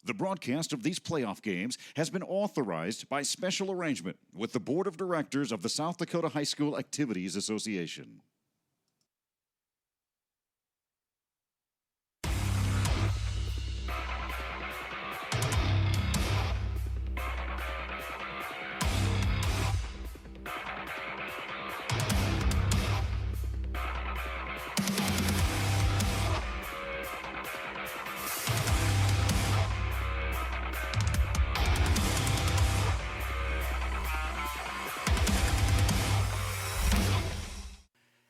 The broadcast of these playoff games has been authorized by special arrangement with the Board of Directors of the South Dakota High School Activities Association.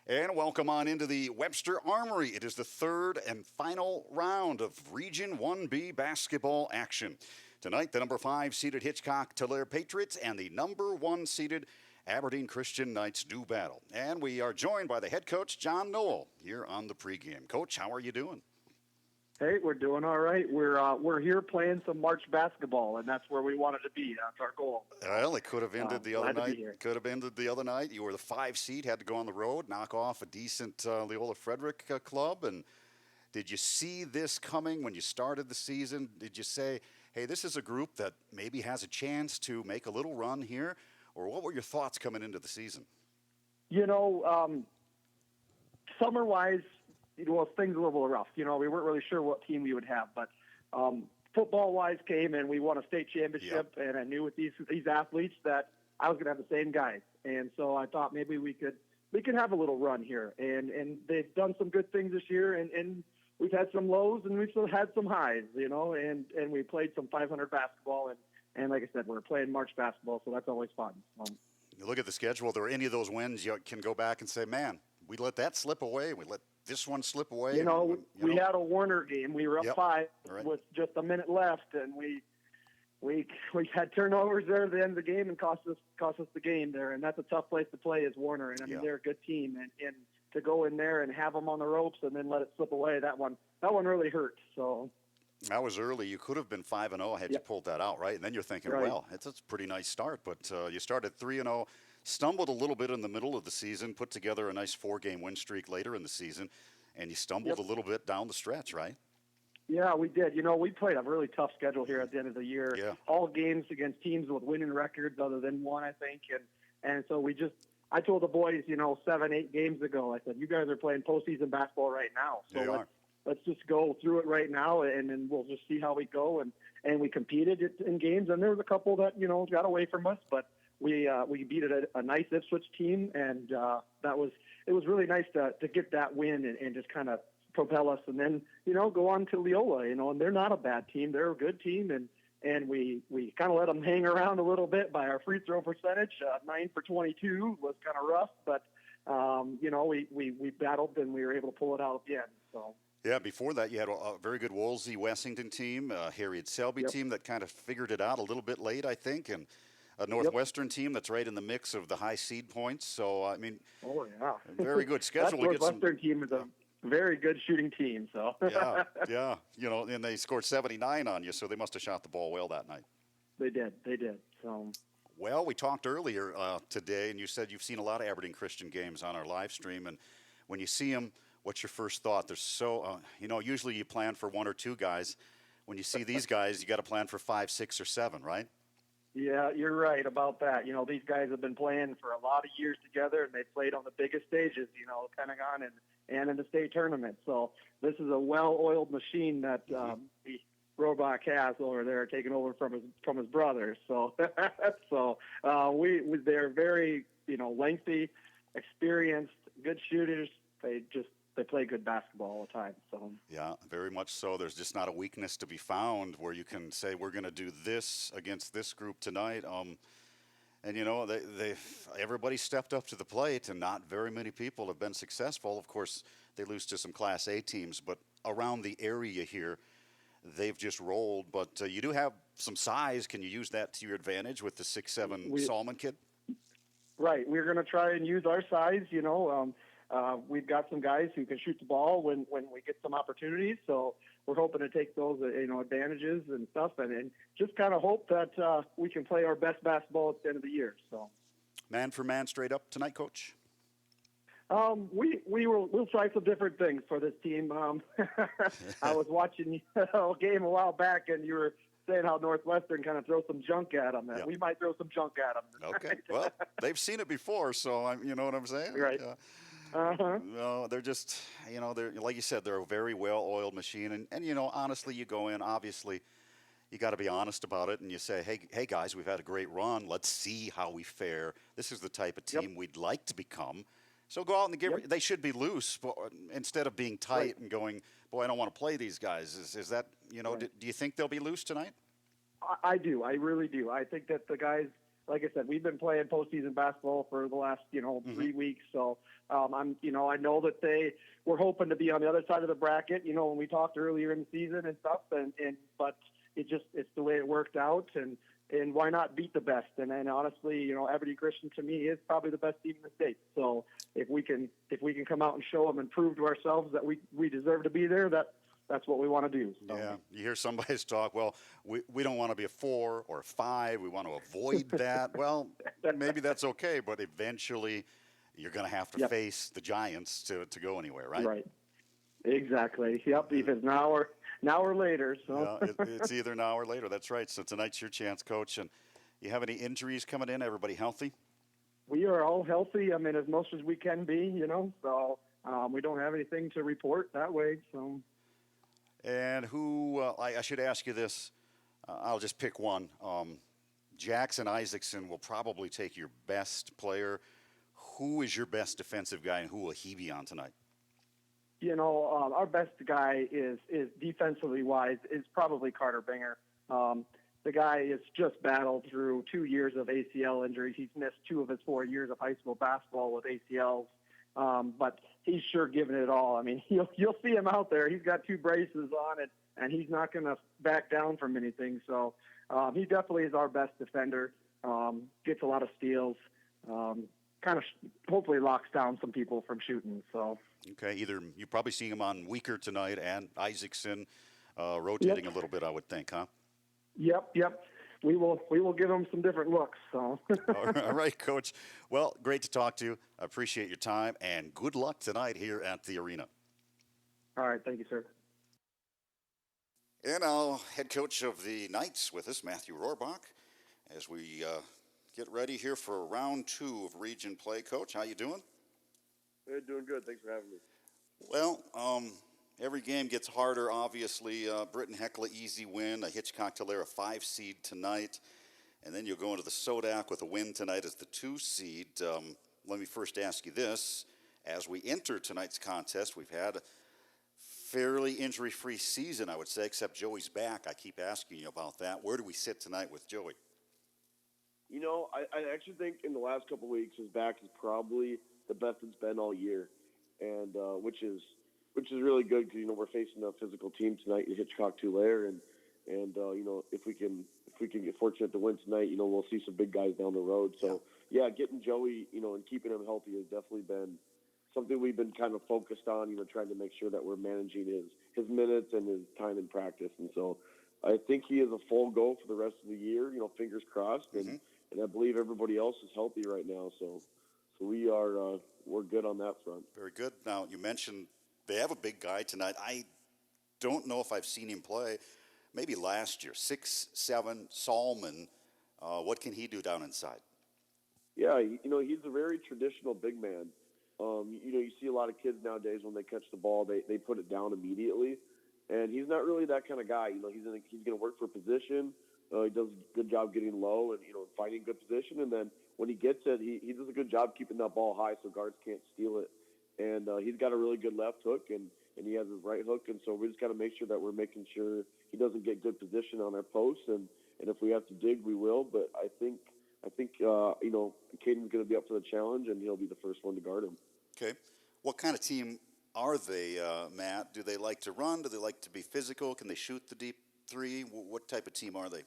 And welcome on into the Webster Armory. It is the third and final round of Region 1B basketball action. Tonight, the number 5-seeded Hitchcock Tulare Patriots and the number 1-seeded Aberdeen Christian Knights do battle. And we are joined by the head coach, John Noel, here on the pregame. Coach, how are you doing? Hey, we're doing all right. We're here playing some March basketball, and that's where we wanted to be. That's our goal. Well, it could have ended the other glad to be night. here. Could have ended the other night. You were the 5 seed, had to go on the road, knock off a decent Leola Frederick club. And did you see this coming when you started the season? Did you say, hey, this is a group that maybe has a chance to make a little run here? Or what were your thoughts coming into the season? You know, summer-wise, things a little rough. We weren't really sure what team we would have, but football-wise came and we won a state championship, and I knew with these athletes that I was going to have the same guys, and so I thought maybe we could have a little run here, and they've done some good things this year, and we've had some lows and we've still had some highs, and we played some 500 basketball, and like I said, we're playing March basketball, so that's always fun. You look at the schedule, there are any of those wins you can go back and say, man, we let that slip away, we let this one slip away. We had a Warner game. We were up 5 right, with just a minute left, and we had turnovers there at the end of the game and cost us the game there. And that's a tough place to play is Warner. And I mean they're a good team, and to go in there and have them on the ropes and then let it slip away, that one really hurt. So that was early. You could have been 5-0 had you pulled that out, right? And then you're thinking, well, it's a pretty nice start, but you started 3-0. Stumbled a little bit in the middle of the season, put together a nice 4-game win streak later in the season, and you stumbled a little bit down the stretch, right? Yeah, we did. We played a really tough schedule here at the end of the year. Yeah. All games against teams with winning records other than one, I think. And so I told the boys, 7-8 games ago, I said, you guys are playing postseason basketball right now. So let's just go through it right now, and then we'll just see how we go. And we competed in games, and there was a couple that, got away from us, but we beat a nice Ipswich team, and it was really nice to get that win and just kind of propel us, and then go on to Leola, and they're not a bad team, they're a good team, and we kind of let them hang around a little bit by our free throw percentage. 9 for 22 was kind of rough, but we battled and we were able to pull it out at the end. So. Yeah, before that you had a very good Wolsey-Wessington team, Harriet-Selby team that kind of figured it out a little bit late, I think, and a Northwestern team that's right in the mix of the high seed points. So, I mean, very good schedule. That Northwestern team is a very good shooting team. So and they scored 79 on you, so they must have shot the ball well that night. They did. So. Well, we talked earlier today, and you said you've seen a lot of Aberdeen Christian games on our live stream, and when you see them, what's your first thought? There's so, usually you plan for 1 or 2 guys. When you see these guys, you got to plan for 5, 6, or 7, right? Yeah, you're right about that. These guys have been playing for a lot of years together, and they played on the biggest stages, Pentagon and in the state tournament. So this is a well-oiled machine that Robach has over there, taking over from his brother. So they're very lengthy, experienced, good shooters. They play good basketball all the time. So yeah, very much so. There's just not a weakness to be found where you can say we're going to do this against this group tonight. And everybody stepped up to the plate, and not very many people have been successful. Of course, they lose to some Class A teams, but around the area here, they've just rolled. But you do have some size. Can you use that to your advantage with the 6'7" Salmon kid? Right. We're going to try and use our size. We've got some guys who can shoot the ball when we get some opportunities, so we're hoping to take those advantages and stuff, and just kind of hope that we can play our best basketball at the end of the year. So, man for man, straight up tonight, Coach. We'll try some different things for this team. I was watching a game a while back, and you were saying how Northwestern kind of throws some junk at them. Yep. We might throw some junk at them. Okay. Well, they've seen it before, so you know what I'm saying? Right. No, they're just, they're like you said, they're a very well-oiled machine, and honestly, you go in, obviously, you got to be honest about it, and you say, hey guys, we've had a great run. Let's see how we fare. This is the type of team we'd like to become. So go out and give. They should be loose, but instead of being tight and going, boy, I don't want to play these guys. Is that do you think they'll be loose tonight? I do. I really do. I think that the guys, like I said, we've been playing postseason basketball for the last 3 weeks. So I know that we're hoping to be on the other side of the bracket. When we talked earlier in the season and stuff, but it's the way it worked out, and why not beat the best? And honestly, Aberdeen Christian to me is probably the best team in the state. So if we can come out and show them and prove to ourselves that we deserve to be there, that's what we want to do. So. Yeah, you hear somebody's talk, well, we don't want to be a 4 or a 5. We want to avoid that. Well, maybe that's okay, but eventually you're going to have to face the Giants to go anywhere, right? Right. Exactly. Yep. Even now or later. So. Yeah, it's either now or later. That's right. So tonight's your chance, Coach. And you have any injuries coming in? Everybody healthy? We are all healthy. I mean, as most as we can be, So we don't have anything to report that way. So. And who? I should ask you this. I'll just pick one. Jackson Isaacson will probably take your best player. Who is your best defensive guy, and who will he be on tonight? Our best guy is defensively wise is probably Carter Binger. The guy has just battled through 2 years of ACL injuries. He's missed 2 of his 4 years of high school basketball with ACLs. But he's sure giving it all. I mean, you'll see him out there. He's got 2 braces on it, and he's not going to back down from anything. So he definitely is our best defender. Gets a lot of steals. Kind of hopefully locks down some people from shooting. So. Okay, either you probably see him on Weaker tonight and Isaacson rotating a little bit, I would think, huh? Yep. We will give him some different looks. So. All right, Coach. Well, great to talk to you. I appreciate your time, and good luck tonight here at the arena. All right, thank you, sir. And now, head coach of the Knights with us, Matthew Rohrbach, as we get ready here for round 2 of region play. Coach, how you doing? Hey, doing good. Thanks for having me. Well, every game gets harder, obviously. Britton Heckler, easy win. A Hitchcock Tulare 5 seed tonight. And then you'll go into the SoDak with a win tonight as the 2 seed. Let me first ask you this. As we enter tonight's contest, we've had a fairly injury-free season, I would say, except Joey's back. I keep asking you about that. Where do we sit tonight with Joey? I actually think in the last couple of weeks, his back is probably the best it's been all year, and which is really good because we're facing a physical team tonight in Hitchcock Tulare, and if we can get fortunate to win tonight, we'll see some big guys down the road. So yeah, getting Joey, and keeping him healthy has definitely been something we've been kind of focused on, trying to make sure that we're managing his minutes and his time in practice, and so I think he is a full go for the rest of the year. Fingers crossed, and I believe everybody else is healthy right now. So we're good on that front. Very good. Now, you mentioned they have a big guy tonight. I don't know if I've seen him play. Maybe last year, 6'7", Solomon. What can he do down inside? Yeah, he's a very traditional big man. You see a lot of kids nowadays when they catch the ball, they put it down immediately. And he's not really that kind of guy. He's going to work for position. He does a good job getting low and, finding good position. And then when he gets it, he does a good job keeping that ball high so guards can't steal it. And he's got a really good left hook, and he has his right hook. And so we just got to make sure that we're making sure he doesn't get good position on our posts. And if we have to dig, we will. But I think Caden's going to be up for the challenge, and he'll be the first one to guard him. Okay. What kind of team are they, Matt? Do they like to run? Do they like to be physical? Can they shoot the deep three? What type of team are they?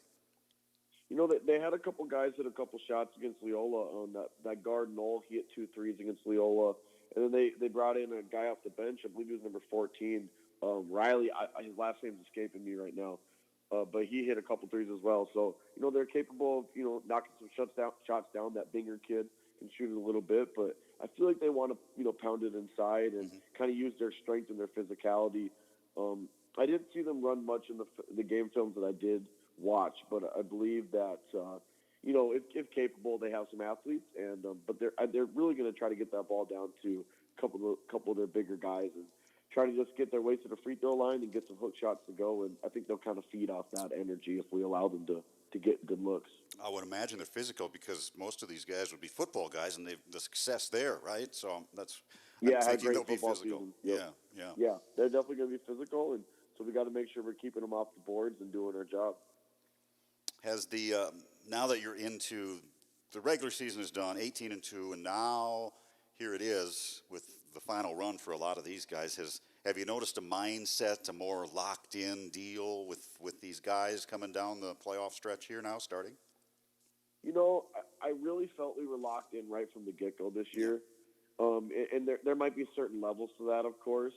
They had a couple guys hit a couple shots against Leola on that guard Knoll. He hit 2 threes against Leola. And then they brought in a guy off the bench. I believe he was number 14, Riley. His last name's escaping me right now. But he hit a couple threes as well. So, they're capable of, knocking some shots down. That Binger kid can shoot it a little bit. But I feel like they want to, pound it inside and kind of use their strength and their physicality. I didn't see them run much in the game films that I did watch, but I believe that, if capable, they have some athletes, and but they're really going to try to get that ball down to a couple of their bigger guys and try to just get their way to the free throw line and get some hook shots to go. And I think they'll kind of feed off that energy if we allow them to get good looks. I would imagine they're physical because most of these guys would be football guys, and they've the success there, right? So I'm had thinking great they'll be football physical. season. Yep. Yeah. They're definitely going to be physical, and so we got to make sure we're keeping them off the boards and doing our job. Has the now that you're into the regular season is done, 18-2, and now here it is with the final run for a lot of these guys. Have you noticed a mindset, a more locked-in deal with these guys coming down the playoff stretch here now, starting? I really felt we were locked in right from the get-go this year. And there might be certain levels to that, of course.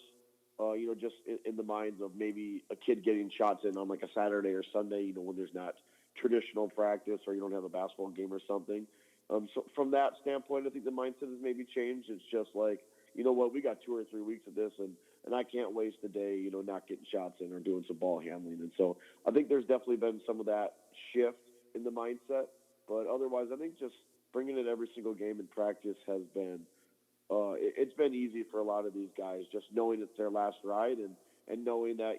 Just in the minds of maybe a kid getting shots in on like a Saturday or Sunday, when there's not traditional practice or you don't have a basketball game or something. So from that standpoint, I think the mindset has maybe changed. It's just like, we got 2 or 3 weeks of this, and I can't waste a day, not getting shots in or doing some ball handling. And so I think there's definitely been some of that shift in the mindset. But otherwise, I think just bringing it every single game in practice has been it's been easy for a lot of these guys, just knowing it's their last ride and knowing that,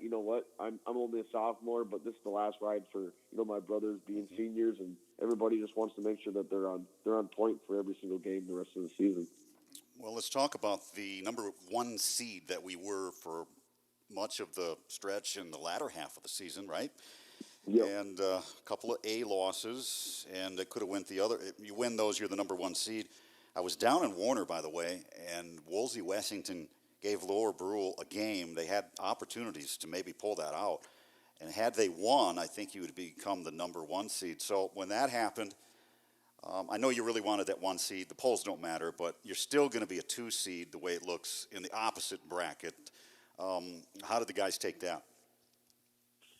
I'm only a sophomore, but this is the last ride for, my brothers being seniors, and everybody just wants to make sure that they're on point for every single game the rest of the season. Well, let's talk about the number 1 seed that we were for much of the stretch in the latter half of the season, right? Yep. And a couple of A losses, and it could have went the other. You win those, you're the number 1 seed. I was down in Warner, by the way, and Woolsey Wessington gave Lower Brule a game. They had opportunities to maybe pull that out. And had they won, I think you would become the number 1 seed. So when that happened, I know you really wanted that 1 seed. The polls don't matter, but you're still going to be a 2 seed the way it looks in the opposite bracket. How did the guys take that?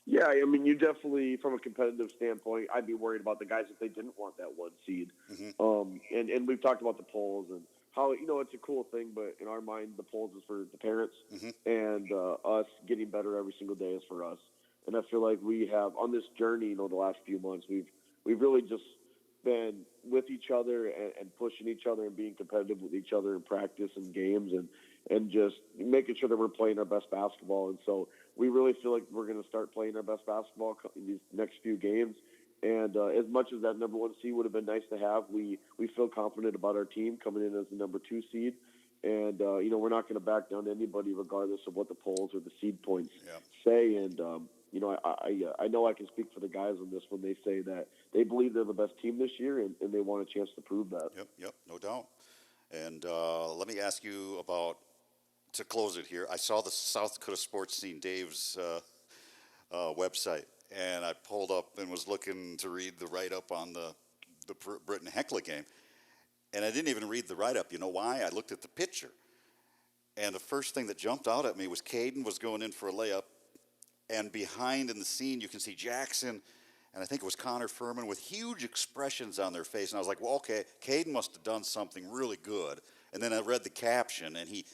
Yeah, I mean, you definitely, from a competitive standpoint, I'd be worried about the guys if they didn't want that 1 seed. And we've talked about the polls and how, it's a cool thing, but in our mind, the polls is for the parents, and us getting better every single day is for us. And I feel like we have, on this journey, the last few months, we've really just been with each other and pushing each other and being competitive with each other in practice and games and just making sure that we're playing our best basketball. And so we really feel like we're going to start playing our best basketball in these next few games. And as much as that number 1 seed would have been nice to have, we feel confident about our team coming in as the number 2 seed. And, we're not going to back down to anybody regardless of what the polls or the seed points say. And, I know I can speak for the guys on this when they say that they believe they're the best team this year and they want a chance to prove that. Yep, no doubt. And let me ask you about, to close it here, I saw the South Dakota Sports Scene, Dave's website, and I pulled up and was looking to read the write-up on the Britton Heckler game. And I didn't even read the write-up. You know why? I looked at the picture. And the first thing that jumped out at me was Caden was going in for a layup. And behind in the scene, you can see Jackson, and I think it was Connor Furman, with huge expressions on their face. And I was like, well, okay, Caden must have done something really good. And then I read the caption, and he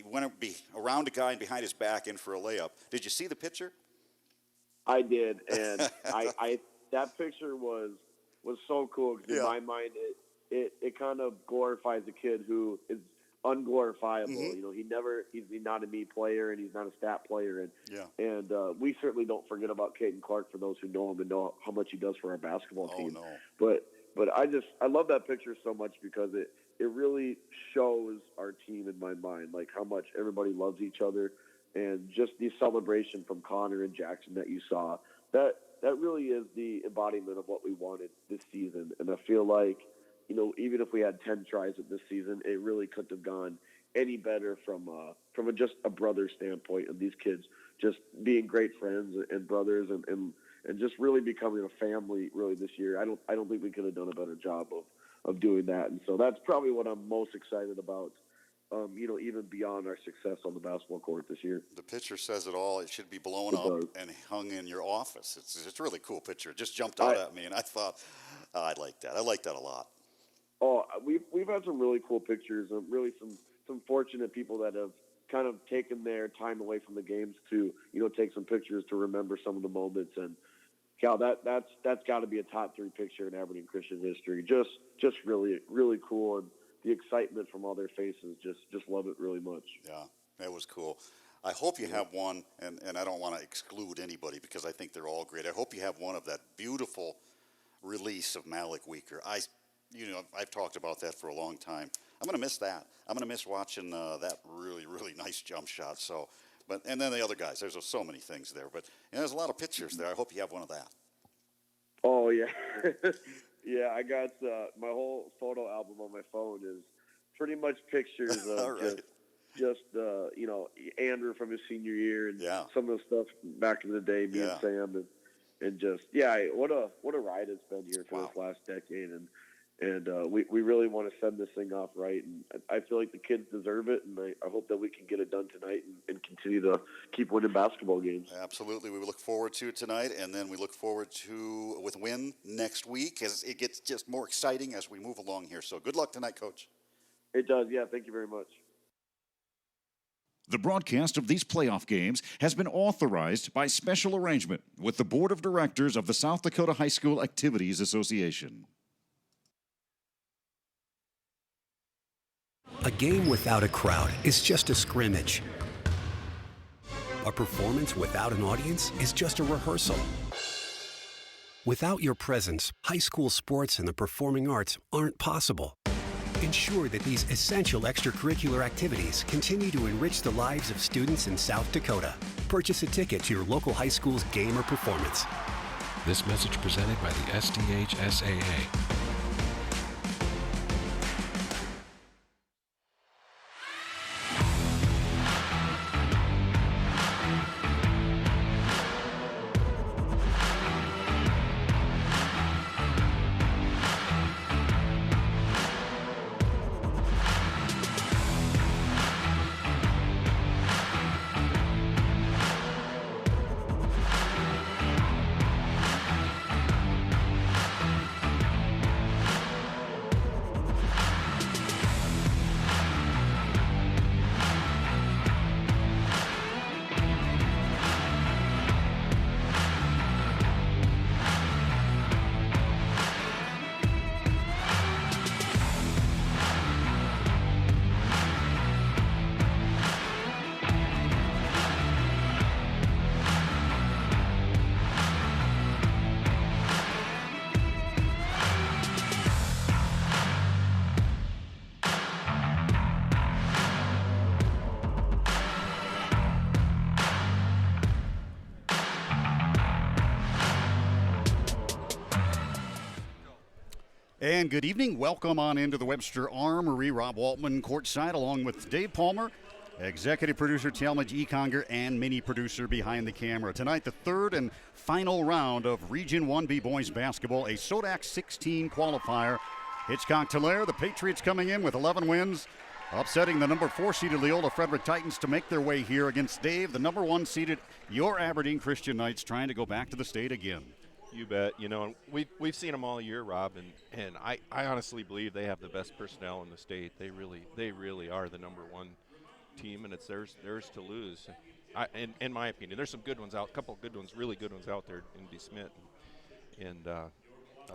went around a guy and behind his back in for a layup. Did you see the picture? I did, and I that picture was so cool because in my mind it kind of glorifies a kid who is unglorifiable. He's not a neat player and he's not a stat player, and we certainly don't forget about Caden Clark for those who know him and know how much he does for our basketball team. No. But I love that picture so much because it really shows our team in my mind, like how much everybody loves each other, and just the celebration from Connor and Jackson that you saw, that really is the embodiment of what we wanted this season. And I feel like, even if we had 10 tries at this season, it really couldn't have gone any better from just a brother standpoint of these kids just being great friends and brothers and just really becoming a family really this year. I don't think we could have done a better job of doing that. And so that's probably what I'm most excited about, even beyond our success on the basketball court this year. The picture says it all. It should be blown up and hung in your office. It's a really cool picture. It just jumped out at me, and I thought, I like that. I like that a lot. Oh, we've had some really cool pictures, and really some fortunate people that have kind of taken their time away from the games to, take some pictures to remember some of the moments. And Cal, that's got to be a top 3 picture in Aberdeen Christian history. Just really, really cool, and the excitement from all their faces, just love it really much. Yeah, that was cool. I hope you have one, and I don't want to exclude anybody because I think they're all great. I hope you have one of that beautiful release of Malik Weaker. I've talked about that for a long time. I'm going to miss that. I'm going to miss watching that really, really nice jump shot. And then the other guys. There's so many things there, but there's a lot of pictures there. I hope you have one of that. Oh yeah, yeah. I got my whole photo album on my phone is pretty much pictures of right. just Andrew from his senior year and some of the stuff back in the day, me and Sam, and just what a ride it's been here for this last decade, and we really want to send this thing off right, and I feel like the kids deserve it, and I hope that we can get it done tonight and continue to keep winning basketball games. Absolutely, we look forward to it tonight, and then we look forward to with win next week as it gets just more exciting as we move along here. So good luck tonight, Coach. It does, yeah. Thank you very much. The broadcast of these playoff games has been authorized by special arrangement with the Board of Directors of the South Dakota High School Activities Association. A game without a crowd is just a scrimmage. A performance without an audience is just a rehearsal. Without your presence, high school sports and the performing arts aren't possible. Ensure that these essential extracurricular activities continue to enrich the lives of students in South Dakota. Purchase a ticket to your local high school's game or performance. This message presented by the SDHSAA. And good evening. Welcome on into the Webster Armory. Rob Waltman courtside along with Dave Palmer, executive producer Talmadge Econger, and mini producer behind the camera. Tonight, the third and final round of Region 1B boys basketball, a SoDak 16 qualifier. Hitchcock Tulare, the Patriots coming in with 11 wins, upsetting the number 4 seeded Leola Frederick Titans to make their way here against Dave, the number 1 seeded your Aberdeen Christian Knights, trying to go back to the state again. You bet. You know, we've seen them all year, Rob, and I honestly believe they have the best personnel in the state. They really are the number 1 team, and it's theirs to lose. In my opinion, there's some good ones out, a couple of good ones, really good ones out there in DeSmit and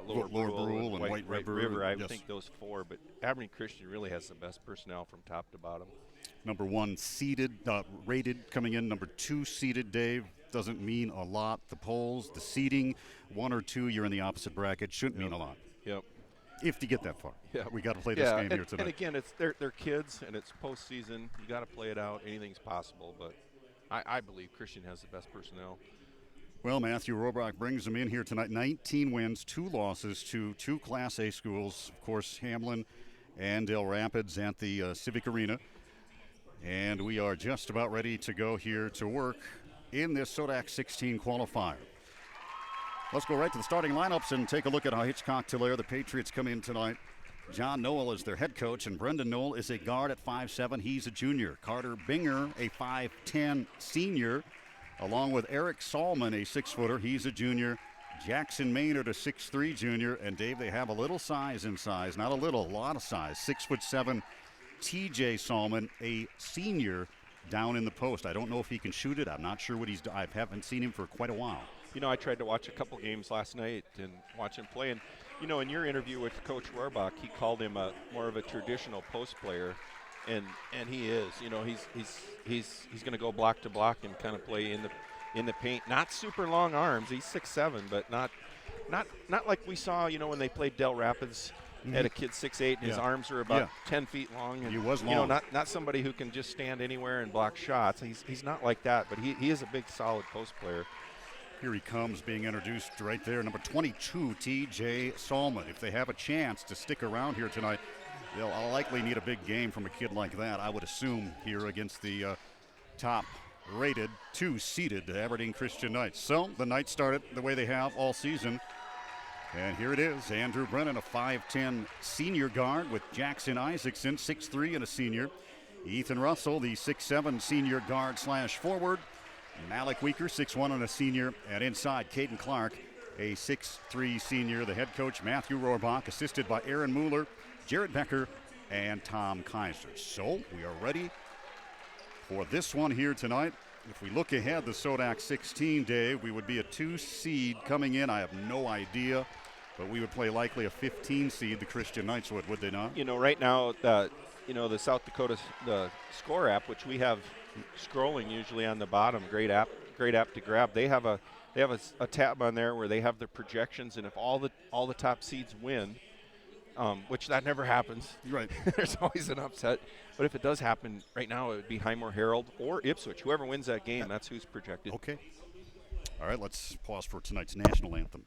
Lower Brule and White River. I would think those 4, but Aberdeen Christian really has the best personnel from top to bottom. Number 1 seeded, rated coming in. Number 2 seeded, Dave. Doesn't mean a lot. The polls, the seeding, 1 or 2, you're in the opposite bracket. Shouldn't mean a lot. Yep. If you get that far. Yeah. We got to play this game here tonight. And again, it's they're kids, and it's postseason. You got to play it out. Anything's possible, but I believe Christian has the best personnel. Well, Matthew Robrock brings them in here tonight. 19 wins, 2 losses to 2 Class A schools. Of course, Hamlin and Del Rapids at the Civic Arena. And we are just about ready to go here to work in this SoDak 16 qualifier. Let's go right to the starting lineups and take a look at how Hitchcock Tulare, the Patriots, come in tonight. John Noel is their head coach, and Brendan Noel is a guard at 5'7". He's a junior. Carter Binger, a 5'10" senior, along with Eric Salman, a 6-footer. He's a junior. Jackson Maynard, a 6'3" junior. And, Dave, they have a little size in size. Not a little, a lot of size. 6'7", TJ Salmon, a senior, down in the post. I don't know if he can shoot it. I'm not sure what he's done. I haven't seen him for quite a while. You know, I tried to watch a couple games last night and watch him play. And, you know, in your interview with Coach Rohrbach, he called him more of a traditional post player. And he is. You know, he's going to go block to block and kind of play in the paint. Not super long arms. He's 6'7", but not like we saw, you know, when they played Del Rapids. Had a kid 6'8", and his arms were about 10 feet long. And, he was long. You know, not somebody who can just stand anywhere and block shots. He's not like that, but he is a big, solid post player. Here he comes, being introduced right there, number 22, T.J. Salmon. If they have a chance to stick around here tonight, they'll likely need a big game from a kid like that, I would assume, here against the top-rated, 2-seeded Aberdeen Christian Knights. So the Knights started the way they have all season. And here it is, Andrew Brennan, a 5'10" senior guard with Jackson Isaacson, 6'3" and a senior. Ethan Russell, the 6'7" senior guard / forward. Malik Weaker, 6'1" and a senior. And inside, Caden Clark, a 6'3" senior. The head coach, Matthew Rohrbach, assisted by Aaron Mueller, Jared Becker, and Tom Kaiser. So we are ready for this one here tonight. If we look ahead, the SoDak 16, Dave, we would be a 2 seed coming in. I have no idea. But we would play likely a 15 seed, the Christian Knights would they not? You know, right now, you know, the South Dakota the score app, which we have scrolling usually on the bottom, great app to grab. They have a tab on there where they have the projections, and if all the top seeds win, which that never happens. Right. There's always an upset. But if it does happen, right now it would be Highmore Herald or Ipswich. Whoever wins that game, that's who's projected. Okay. All right, let's pause for tonight's national anthem.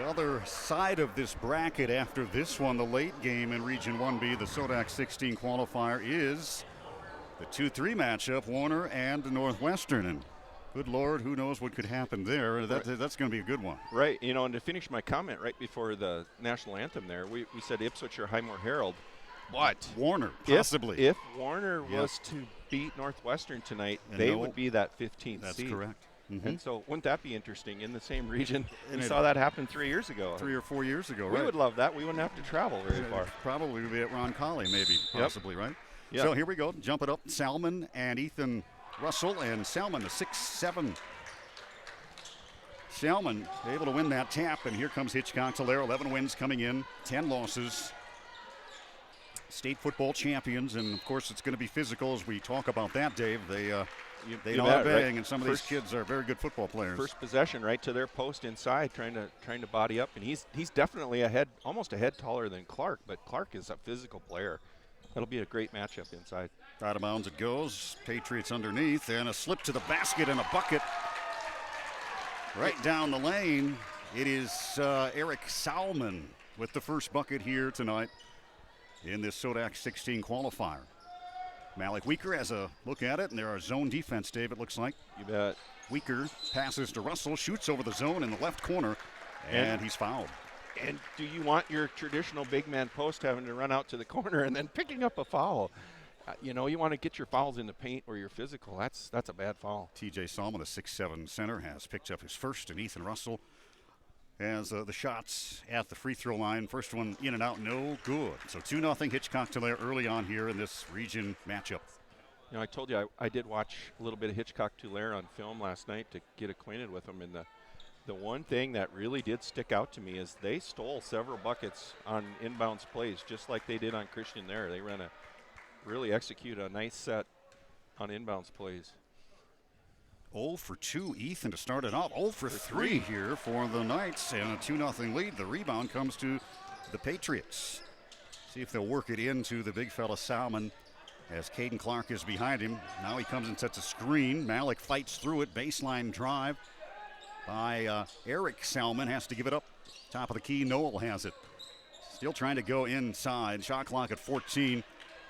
Other side of this bracket after this one, the late game in Region 1B, the SoDak 16 qualifier, is the 2-3 matchup, Warner and Northwestern. And good Lord, who knows what could happen there. That's going to be a good one. Right. You know, and to finish my comment right before the national anthem there, we said Ipswich or Highmore Herald. But Warner, possibly. If Warner was to beat Northwestern tonight, they would be that 15th seed. That's correct. Mm-hmm. And so wouldn't that be interesting in the same region? We saw that happen 3 years ago. 3 or 4 years ago, right? We would love that. We wouldn't have to travel very far. Probably would be at Ron Colley, maybe, possibly, right? Yep. So here we go. Jump it up. Salmon and Ethan Russell. And Salmon, the 6'7". Salmon able to win that tap. And here comes Hitchcock Tulare. 11 wins coming in, 10 losses. State football champions. And, of course, it's going to be physical as we talk about that, Dave. They know how bang, right? And some of these kids are very good football players. First possession, right to their post inside, trying to body up, and he's definitely almost a head taller than Clark, but Clark is a physical player. That'll be a great matchup inside. Out of bounds it goes. Patriots underneath, and a slip to the basket and a bucket right down the lane. It is Eric Salmon with the first bucket here tonight in this SoDak 16 qualifier. Malik Weaker has a look at it, and there are zone defense, Dave, it looks like. You bet. Weaker passes to Russell, shoots over the zone in the left corner, and he's fouled. And do you want your traditional big man post having to run out to the corner and then picking up a foul? You know, you want to get your fouls in the paint where you're physical. That's a bad foul. TJ Salmon, a 6'7" center, has picked up his first, and Ethan Russell has the shots at the free throw line. First one in and out, no good. So 2-0 Hitchcock Tulare early on here in this region matchup. You know, I told you I did watch a little bit of Hitchcock Tulare on film last night to get acquainted with them, and the one thing that really did stick out to me is they stole several buckets on inbounds plays, just like they did on Christian there. They really execute a nice set on inbounds plays. 0 for 2, Ethan to start it off. 0 for 3 here for the Knights, and a 2-0 lead. The rebound comes to the Patriots. See if they'll work it into the big fella Salmon as Caden Clark is behind him. Now he comes and sets a screen. Malik fights through it. Baseline drive by Eric Salmon. Has to give it up. Top of the key, Noel has it. Still trying to go inside. Shot clock at 14.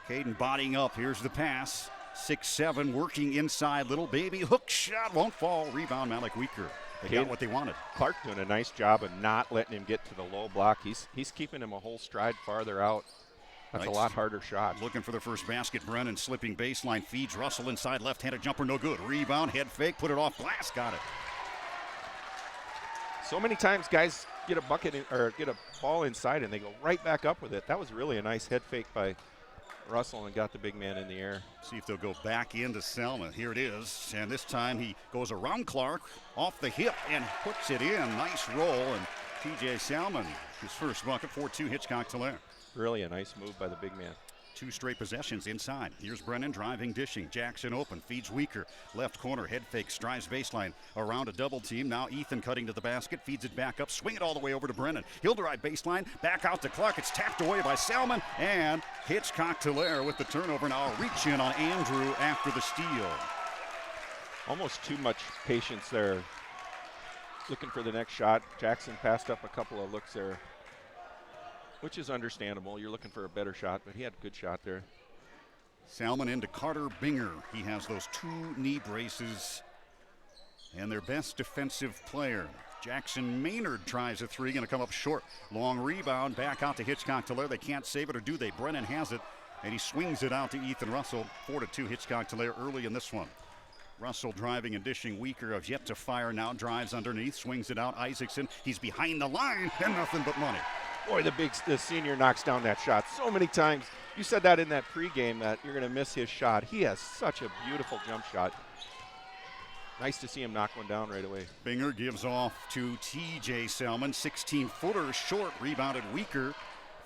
Caden bodying up. Here's the pass. 6'7", working inside. Little baby hook shot. Won't fall. Rebound, Malik Weaker. They got what they wanted. Clark doing a nice job of not letting him get to the low block. He's keeping him a whole stride farther out. That's a lot harder shot. Looking for the first basket. Brennan slipping baseline. Feeds Russell inside. Left-handed jumper, no good. Rebound, head fake, put it off glass. Got it. So many times guys get a bucket or get a ball inside and they go right back up with it. That was really a nice head fake by Russell and got the big man in the air. See if they'll go back into Selma. Here it is. And this time he goes around Clark off the hip and puts it in. Nice roll. And TJ Salmon, his first bucket, 4-2 Hitchcock Tulare. Really a nice move by the big man. 2 straight possessions inside. Here's Brennan driving, dishing. Jackson open, feeds Weaker. Left corner, head fake, strives baseline. Around a double team. Now Ethan cutting to the basket, feeds it back up, swing it all the way over to Brennan. He'll drive baseline, back out to Clark. It's tapped away by Salmon, and Hitchcock Tulare with the turnover. Now a reach in on Andrew after the steal. Almost too much patience there. Looking for the next shot. Jackson passed up a couple of looks there, which is understandable. You're looking for a better shot, but he had a good shot there. Salmon into Carter Binger. He has those 2 knee braces and their best defensive player. Jackson Maynard tries a 3, going to come up short. Long rebound, back out to Hitchcock Tulare. They can't save it, or do they? Brennan has it, and he swings it out to Ethan Russell. 4-2 Hitchcock Tulare early in this one. Russell driving and dishing. Weaker has yet to fire, now drives underneath, swings it out. Isaacson, he's behind the line, and nothing but money. Boy, the senior knocks down that shot so many times. You said that in that pregame that you're going to miss his shot. He has such a beautiful jump shot. Nice to see him knock one down right away. Binger gives off to TJ Salmon. 16-footer short, rebounded Weaker.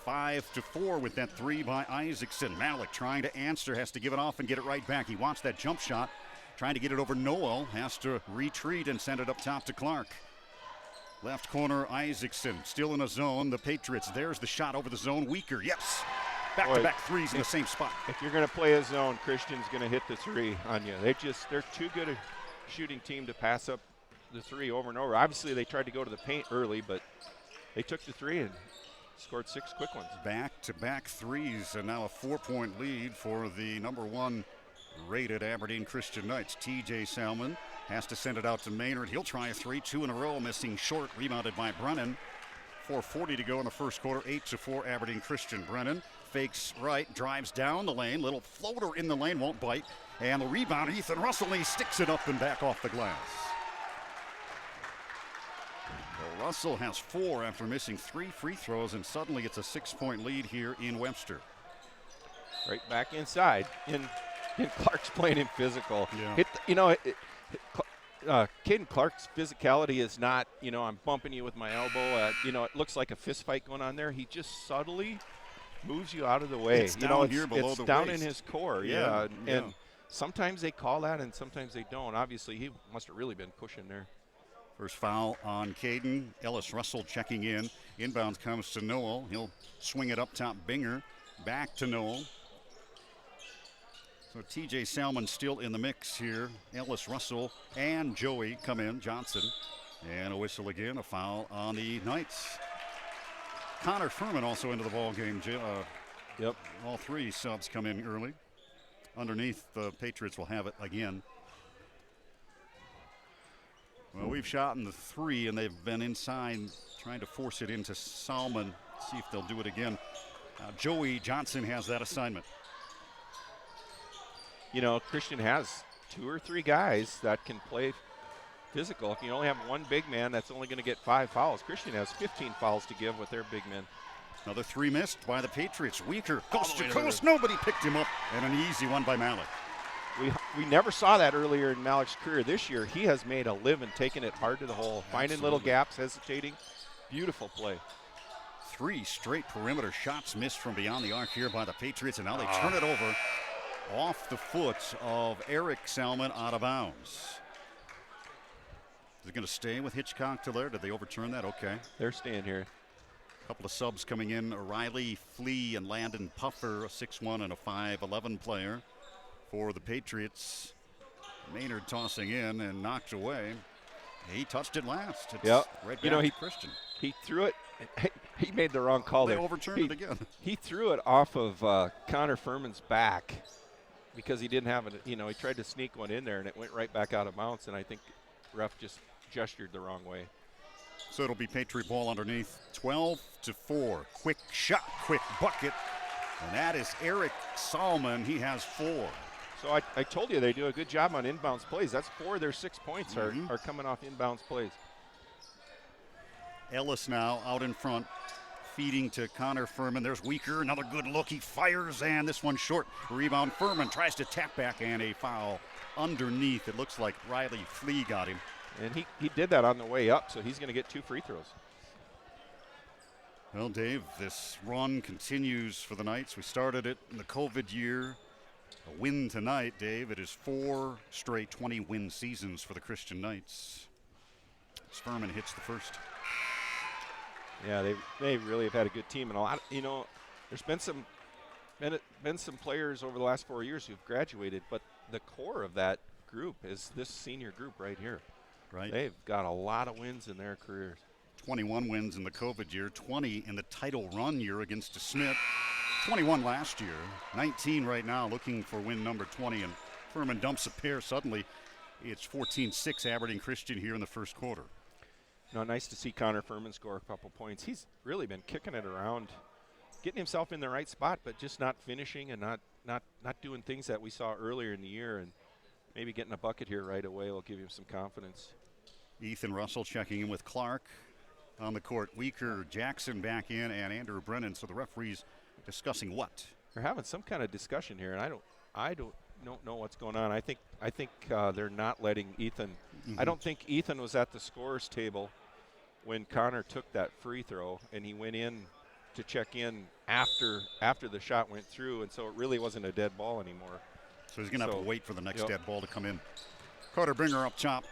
5-4 with that 3 by Isaacson. Malik trying to answer, has to give it off and get it right back. He wants that jump shot. Trying to get it over Noel, has to retreat and send it up top to Clark. Left corner, Isaacson, still in a zone. The Patriots, there's the shot over the zone. Weaker, yes. Back-to-back threes in the same spot. If you're going to play a zone, Christian's going to hit the 3 on you. They're too good a shooting team to pass up the 3 over and over. Obviously, they tried to go to the paint early, but they took the 3 and scored 6 quick ones. Back-to-back threes, and now a 4-point lead for the number 1 rated Aberdeen Christian Knights. TJ Salmon has to send it out to Maynard. He'll try a 3, 2 in a row, missing short, rebounded by Brennan. 4:40 to go in the first quarter, 8-4 Aberdeen Christian. Brennan fakes right, drives down the lane, little floater in the lane, won't bite, and the rebound, Ethan Russell, he sticks it up and back off the glass. Well, Russell has 4 after missing 3 free throws, and suddenly it's a 6-point lead here in Webster. Right back inside, and Clark's playing him physical. Yeah. Caden Clark's physicality is not, I'm bumping you with my elbow. It looks like a fist fight going on there. He just subtly moves you out of the way. It's down here below the down waist. in his core, yeah. And sometimes they call that and sometimes they don't. Obviously, he must have really been pushing there. First foul on Caden. Ellis Russell checking in. Inbounds comes to Noel. He'll swing it up top. Binger back to Noel. So TJ Salmon still in the mix here. Ellis Russell and Joey come in. Johnson. And a whistle again. A foul on the Knights. Connor Furman also into the ball game. Yep. All 3 subs come in early. Underneath, the Patriots will have it again. Well, we've shot in the 3, and they've been inside trying to force it into Salmon. See if they'll do it again. Joey Johnson has that assignment. You know, Christian has 2 or 3 guys that can play physical. If you only have one big man, that's only going to get 5 fouls. Christian has 15 fouls to give with their big men. Another 3 missed by the Patriots. Weaker, coast to coast. Nobody picked him up, and an easy one by Malik. We never saw that earlier in Malik's career. This year, he has made a living taking it hard to the hole, finding little gaps, hesitating. Beautiful play. 3 straight perimeter shots missed from beyond the arc here by the Patriots, and now they turn it over off the foot of Eric Salmon out of bounds. They're going to stay with Hitchcock Tulare. Did they overturn that? Okay. They're staying here. A couple of subs coming in. Riley Flea and Landon Puffer, a 6'1" and a 5'11" player for the Patriots. Maynard tossing in and knocked away. He touched it last. It's right back to Christian. He threw it. He made the wrong call they there. Overturned it again. He threw it off of Connor Furman's back because he didn't have it. You know, he tried to sneak one in there, and it went right back out of bounds, and I think ref just gestured the wrong way. So it'll be Patriot ball underneath. 12-4. Quick shot, quick bucket. And that is Eric Salmon. He has 4. So I told you they do a good job on inbounds plays. That's 4 of their 6 points are coming off inbounds plays. Ellis now out in front, feeding to Connor Furman. There's Weaker, another good look. He fires, and this one short. Rebound, Furman tries to tap back, and a foul underneath. It looks like Riley Flea got him. And he did that on the way up, so he's going to get 2 free throws. Well, Dave, this run continues for the Knights. We started it in the COVID year. A win tonight, Dave. It is 4 straight 20-win seasons for the Christian Knights. Furman hits the first. Yeah, they really have had a good team, and a lot. You know, there's been some players over the last 4 years who've graduated, but the core of that group is this senior group right here. Right. They've got a lot of wins in their careers. 21 wins in the COVID year, 20 in the title run year against DeSmit, 21 last year, 19 right now, looking for win number 20, and Furman dumps a pair. Suddenly, it's 14-6 Aberdeen Christian here in the first quarter. No, nice to see Connor Furman score a couple points. He's really been kicking it around, getting himself in the right spot, but just not finishing and not doing things that we saw earlier in the year. And maybe getting a bucket here right away will give him some confidence. Ethan Russell checking in with Clark on the court. Weaker, Jackson back in, and Andrew Brennan. So the referees discussing what? They're having some kind of discussion here, and I don't know what's going on. I think they're not letting Ethan. I don't think Ethan was at the scorer's table when Connor took that free throw, and he went in to check in after the shot went through, and so it really wasn't a dead ball anymore. So he's going to have to wait for the next dead ball to come in. Carter Bringer up top.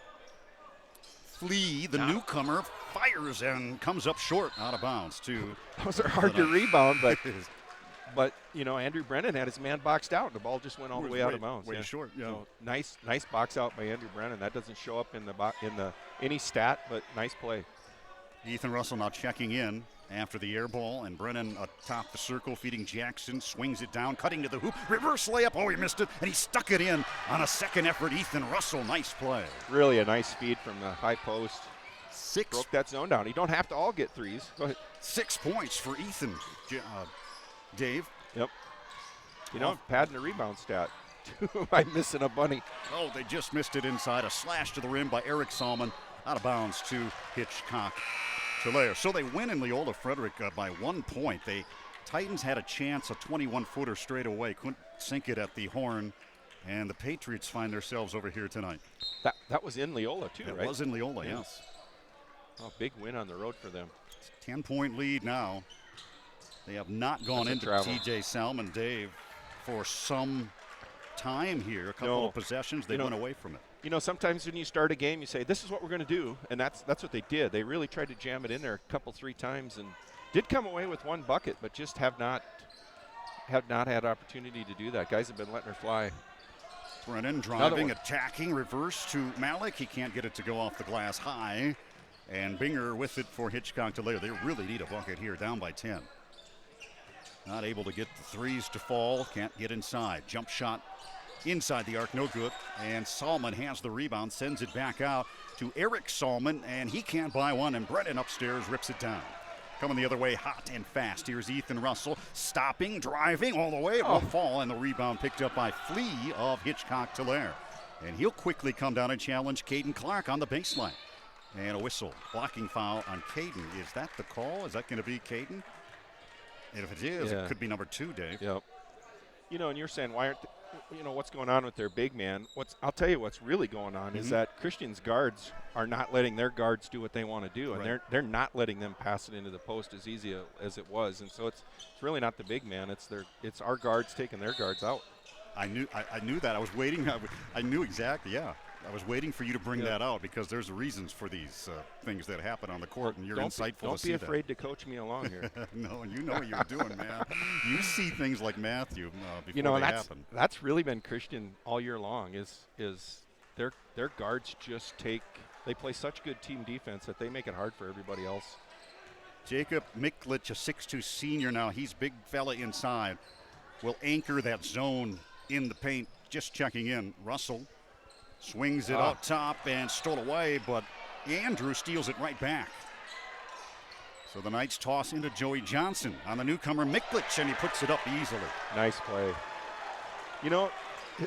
Flea, the newcomer, fires and comes up short, out of bounds too. Those are hard to rebound, but you know, Andrew Brennan had his man boxed out. The ball just went all the way out of bounds. Way short. Yeah. So nice box out by Andrew Brennan. That doesn't show up in the any stat, but nice play. Ethan Russell now checking in after the air ball, and Brennan atop the circle, feeding Jackson, swings it down, cutting to the hoop, reverse layup. Oh, he missed it, and he stuck it in on a second effort. Ethan Russell, nice play. Really a nice speed from the high post. 6. Broke that zone down. You don't have to all get threes. Go ahead. 6 points for Ethan. Dave. Yep. You know, padding the rebound stat by missing a bunny. Oh, they just missed it inside. A slash to the rim by Eric Salmon, out of bounds to Hitchcock Tulare. So they win in Leola Frederick by 1 point. Titans had a chance, a 21-footer straight away, couldn't sink it at the horn, and the Patriots find themselves over here tonight. That was in Leola too, right? It was in Leola, yes. Oh, big win on the road for them. 10-point lead now. They have not gone into TJ Salmon, Dave, for some time here. A couple of possessions, they went away from it. You know, sometimes when you start a game, you say, this is what we're going to do, and that's what they did. They really tried to jam it in there a couple, 3 times, and did come away with 1 bucket, but just have not had opportunity to do that. Guys have been letting her fly. Brennan driving, attacking, reverse to Malik. He can't get it to go off the glass high, and Binger with it for Hitchcock Tulare. They really need a bucket here, down by 10. Not able to get the threes to fall, can't get inside. Jump shot inside the arc, no good. And Salmon has the rebound, sends it back out to Eric Salmon, and he can't buy one, and Brennan upstairs rips it down. Coming the other way, hot and fast. Here's Ethan Russell, stopping, driving all the way. It will fall, and the rebound picked up by Flea of Hitchcock Tulare. And he'll quickly come down and challenge Caden Clark on the baseline. And a whistle, blocking foul on Caden. Is that the call? Is that going to be Caden? And if it is, it could be number 2, Dave. Yep. You know, and you're saying, why aren't, what's going on with their big man? I'll tell you what's really going on is that Christian's guards are not letting their guards do what they want to do, and they're not letting them pass it into the post as easy as it was. And so it's really not the big man. It's our guards taking their guards out. I knew that. I was waiting. I knew exactly. Yeah, I was waiting for you to bring that out because there's reasons for these things that happen on the court, and you're insightful. Don't be afraid to coach me along here. No, you know what you're doing, man. You see things like Matthew before they happen. That's really been Christian all year long. Is their guards just they play such good team defense that they make it hard for everybody else. Jacob Miklich, a 6'2 senior now. He's big fella inside. Will anchor that zone in the paint. Just checking in. Russell swings it up top and stole away, but Andrew steals it right back. So the Knights toss into Joey Johnson on the newcomer Miklich, and he puts it up easily. Nice play.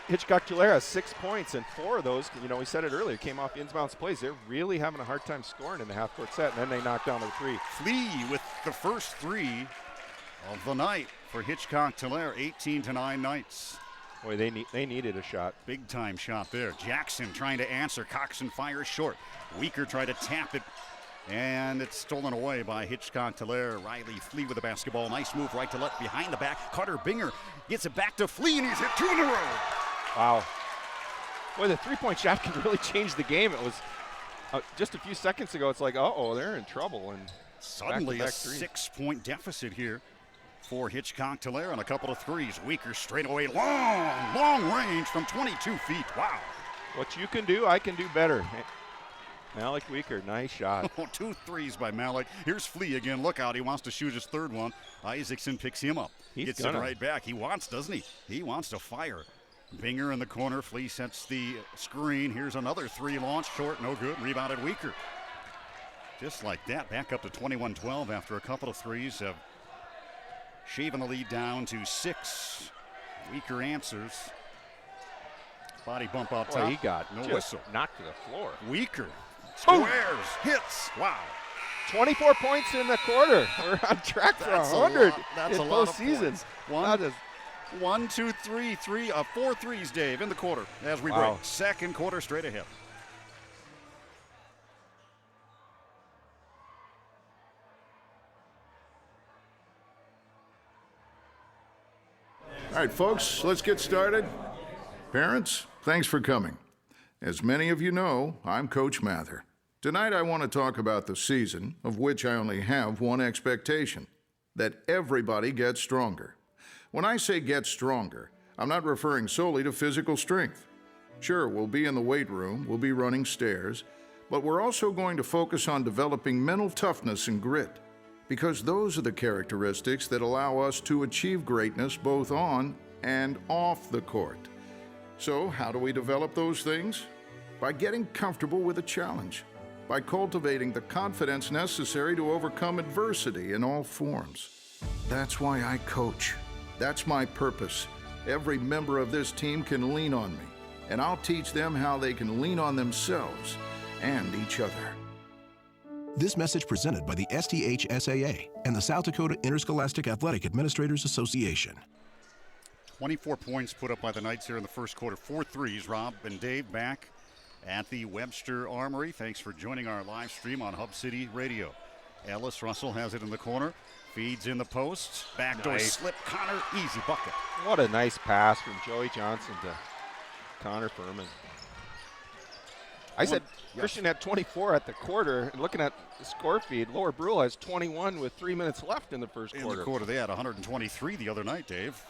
Hitchcock Tulare has 6 points, and 4 of those, we said it earlier, came off inbounds plays. They're really having a hard time scoring in the half-court set, and then they knock down the 3. Flea with the first 3 of the night for Hitchcock Tulare, 18-9 Knights. Boy, they needed a shot. Big-time shot there. Jackson trying to answer. Coxon fires short. Weaker tried to tap it, and it's stolen away by Hitchcock Tulare. Riley Flea with the basketball. Nice move right to left behind the back. Carter Binger gets it back to Flea, and he's hit 2 in a row. Wow. Boy, the three-point shot can really change the game. It was just a few seconds ago. It's like, they're in trouble. And suddenly a 6-point deficit here for Hitchcock Tulare on a couple of threes. Weaker straight away, long range from 22 feet. Wow. What you can do, I can do better. Malik Weaker, nice shot. 2 threes by Malik. Here's Flea again. Look out, he wants to shoot his 3rd one. Isaacson picks him up. Gets it right back. He wants, doesn't he? He wants to fire. Binger in the corner. Flea sets the screen. Here's another 3 launch. Short, no good. Rebounded Weaker. Just like that, back up to 21-12 after a couple of threes. Have shaving the lead down to 6. Weaker answers. Body bump out top. He got no whistle. Knocked to the floor. Weaker squares, hits. Wow. 24 points in the quarter. We're on track for 100 That's in a lot of postseason. Points. 1, 2, 3, 4 threes, Dave, in the quarter as we break. Second quarter straight ahead. All right, folks, let's get started. Parents, thanks for coming. As many of you know, I'm Coach Mather. Tonight I want to talk about the season, of which I only have one expectation, that everybody gets stronger. When I say get stronger, I'm not referring solely to physical strength. Sure, we'll be in the weight room, we'll be running stairs, but we're also going to focus on developing mental toughness and grit, because those are the characteristics that allow us to achieve greatness both on and off the court. So, how do we develop those things? By getting comfortable with a challenge, by cultivating the confidence necessary to overcome adversity in all forms. That's why I coach. That's my purpose. Every member of this team can lean on me, and I'll teach them how they can lean on themselves and each other. This message presented by the STHSAA and the South Dakota Interscholastic Athletic Administrators Association. 24 points put up by the Knights here in the first quarter. 4 threes. Rob and Dave back at the Webster Armory. Thanks for joining our live stream on Hub City Radio. Ellis Russell has it in the corner. Feeds in the post. Backdoor slip. Connor, easy bucket. What a nice pass from Joey Johnson to Connor Furman. I said Christian had 24 at the quarter. And looking at the score feed, Lower Brule has 21 with 3 minutes left in the first quarter. In the quarter, they had 123 the other night, Dave.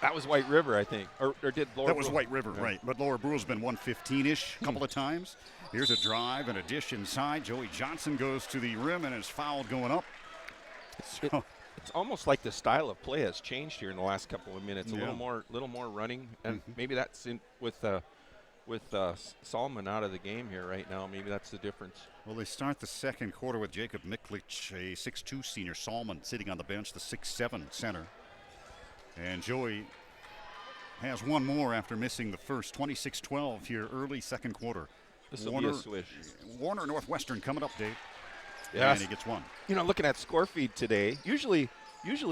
That was White River, I think. Or did Lower That was Brule? White River, right. But Lower Brule's been 115-ish a couple of times. Here's a drive and a dish inside. Joey Johnson goes to the rim and is fouled going up. It's almost like the style of play has changed here in the last couple of minutes. A little more running, and maybe that's with Solomon out of the game here right now. Maybe that's the difference. Well, they start the second quarter with Jacob Miklich, a 6'2 senior. Solomon sitting on the bench, the 6'7 center. And Joey has one more after missing the first. 26-12 here, early second quarter. This will be a swish. Warner Northwestern coming up, Dave. Yes. And he gets one. You know, looking at score feed today, usually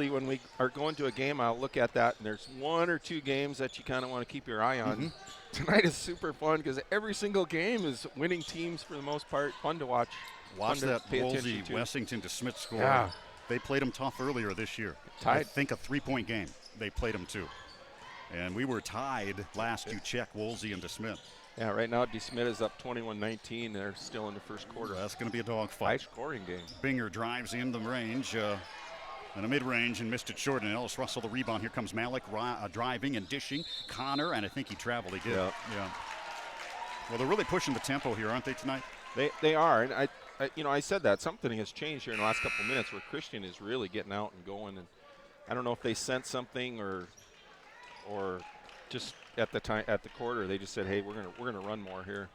when we are going to a game, I'll look at that, and there's one or two games that you kind of want to keep your eye on. Tonight is super fun because every single game is winning teams for the most part. Fun to watch. Watch that Woolsey Wessington to Smith score. Yeah. They played them tough earlier this year. Tied. I think a 3-point game. They played them too. And we were tied last you checked, Woolsey and DeSmith. Yeah, right now DeSmith is up 21-19. They're still in the first quarter. That's going to be a dogfight. High-scoring game. Binger drives in the range, in a mid-range, and missed it short. And Ellis Russell the rebound. Here comes Malik driving and dishing. Connor, and I think he traveled. He did. Yeah. Well, they're really pushing the tempo here, aren't they, tonight? They are, and I said that something has changed here in the last couple of minutes where Christian is really getting out and going. And I don't know if they sense something or just at the quarter they just said, hey, we're gonna run more here.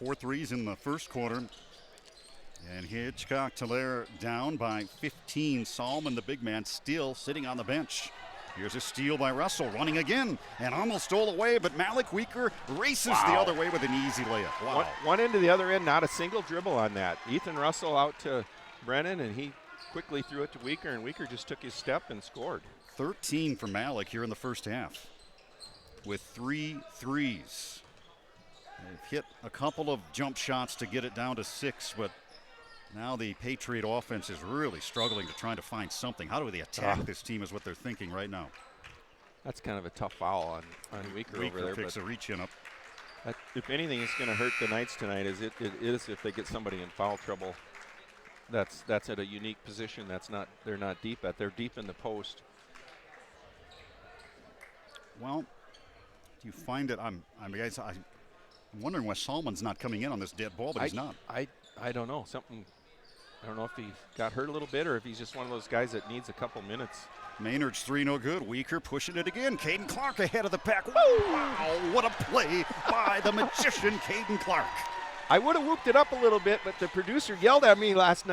4 threes in the first quarter. And Hitchcock Tulare down by 15. Solomon, the big man, still sitting on the bench. Here's a steal by Russell, running again, and almost stole away, but Malik Weaker races the other way with an easy layup. Wow. One end to the other end, not a single dribble on that. Ethan Russell out to Brennan, and he quickly threw it to Weaker, and Weaker just took his step and scored. 13 for Malik here in the first half with 3 threes. They've hit a couple of jump shots to get it down to 6, but now the Patriot offense is really struggling to try to find something. How do they attack this team is what they're thinking right now. That's kind of a tough foul on Weaker over there. Picks a reach-in up. If anything is going to hurt the Knights tonight is if they get somebody in foul trouble. That's at a unique position. They're not deep at. They're deep in the post. Well, do you find it? I'm wondering why Solomon's not coming in on this dead ball, but he's not. I don't know. I don't know if he got hurt a little bit or if he's just one of those guys that needs a couple minutes. Maynard's 3 no good. Weaker pushing it again. Caden Clark ahead of the pack. Wow, what a play by the magician, Caden Clark. I would have whooped it up a little bit, but the producer yelled at me last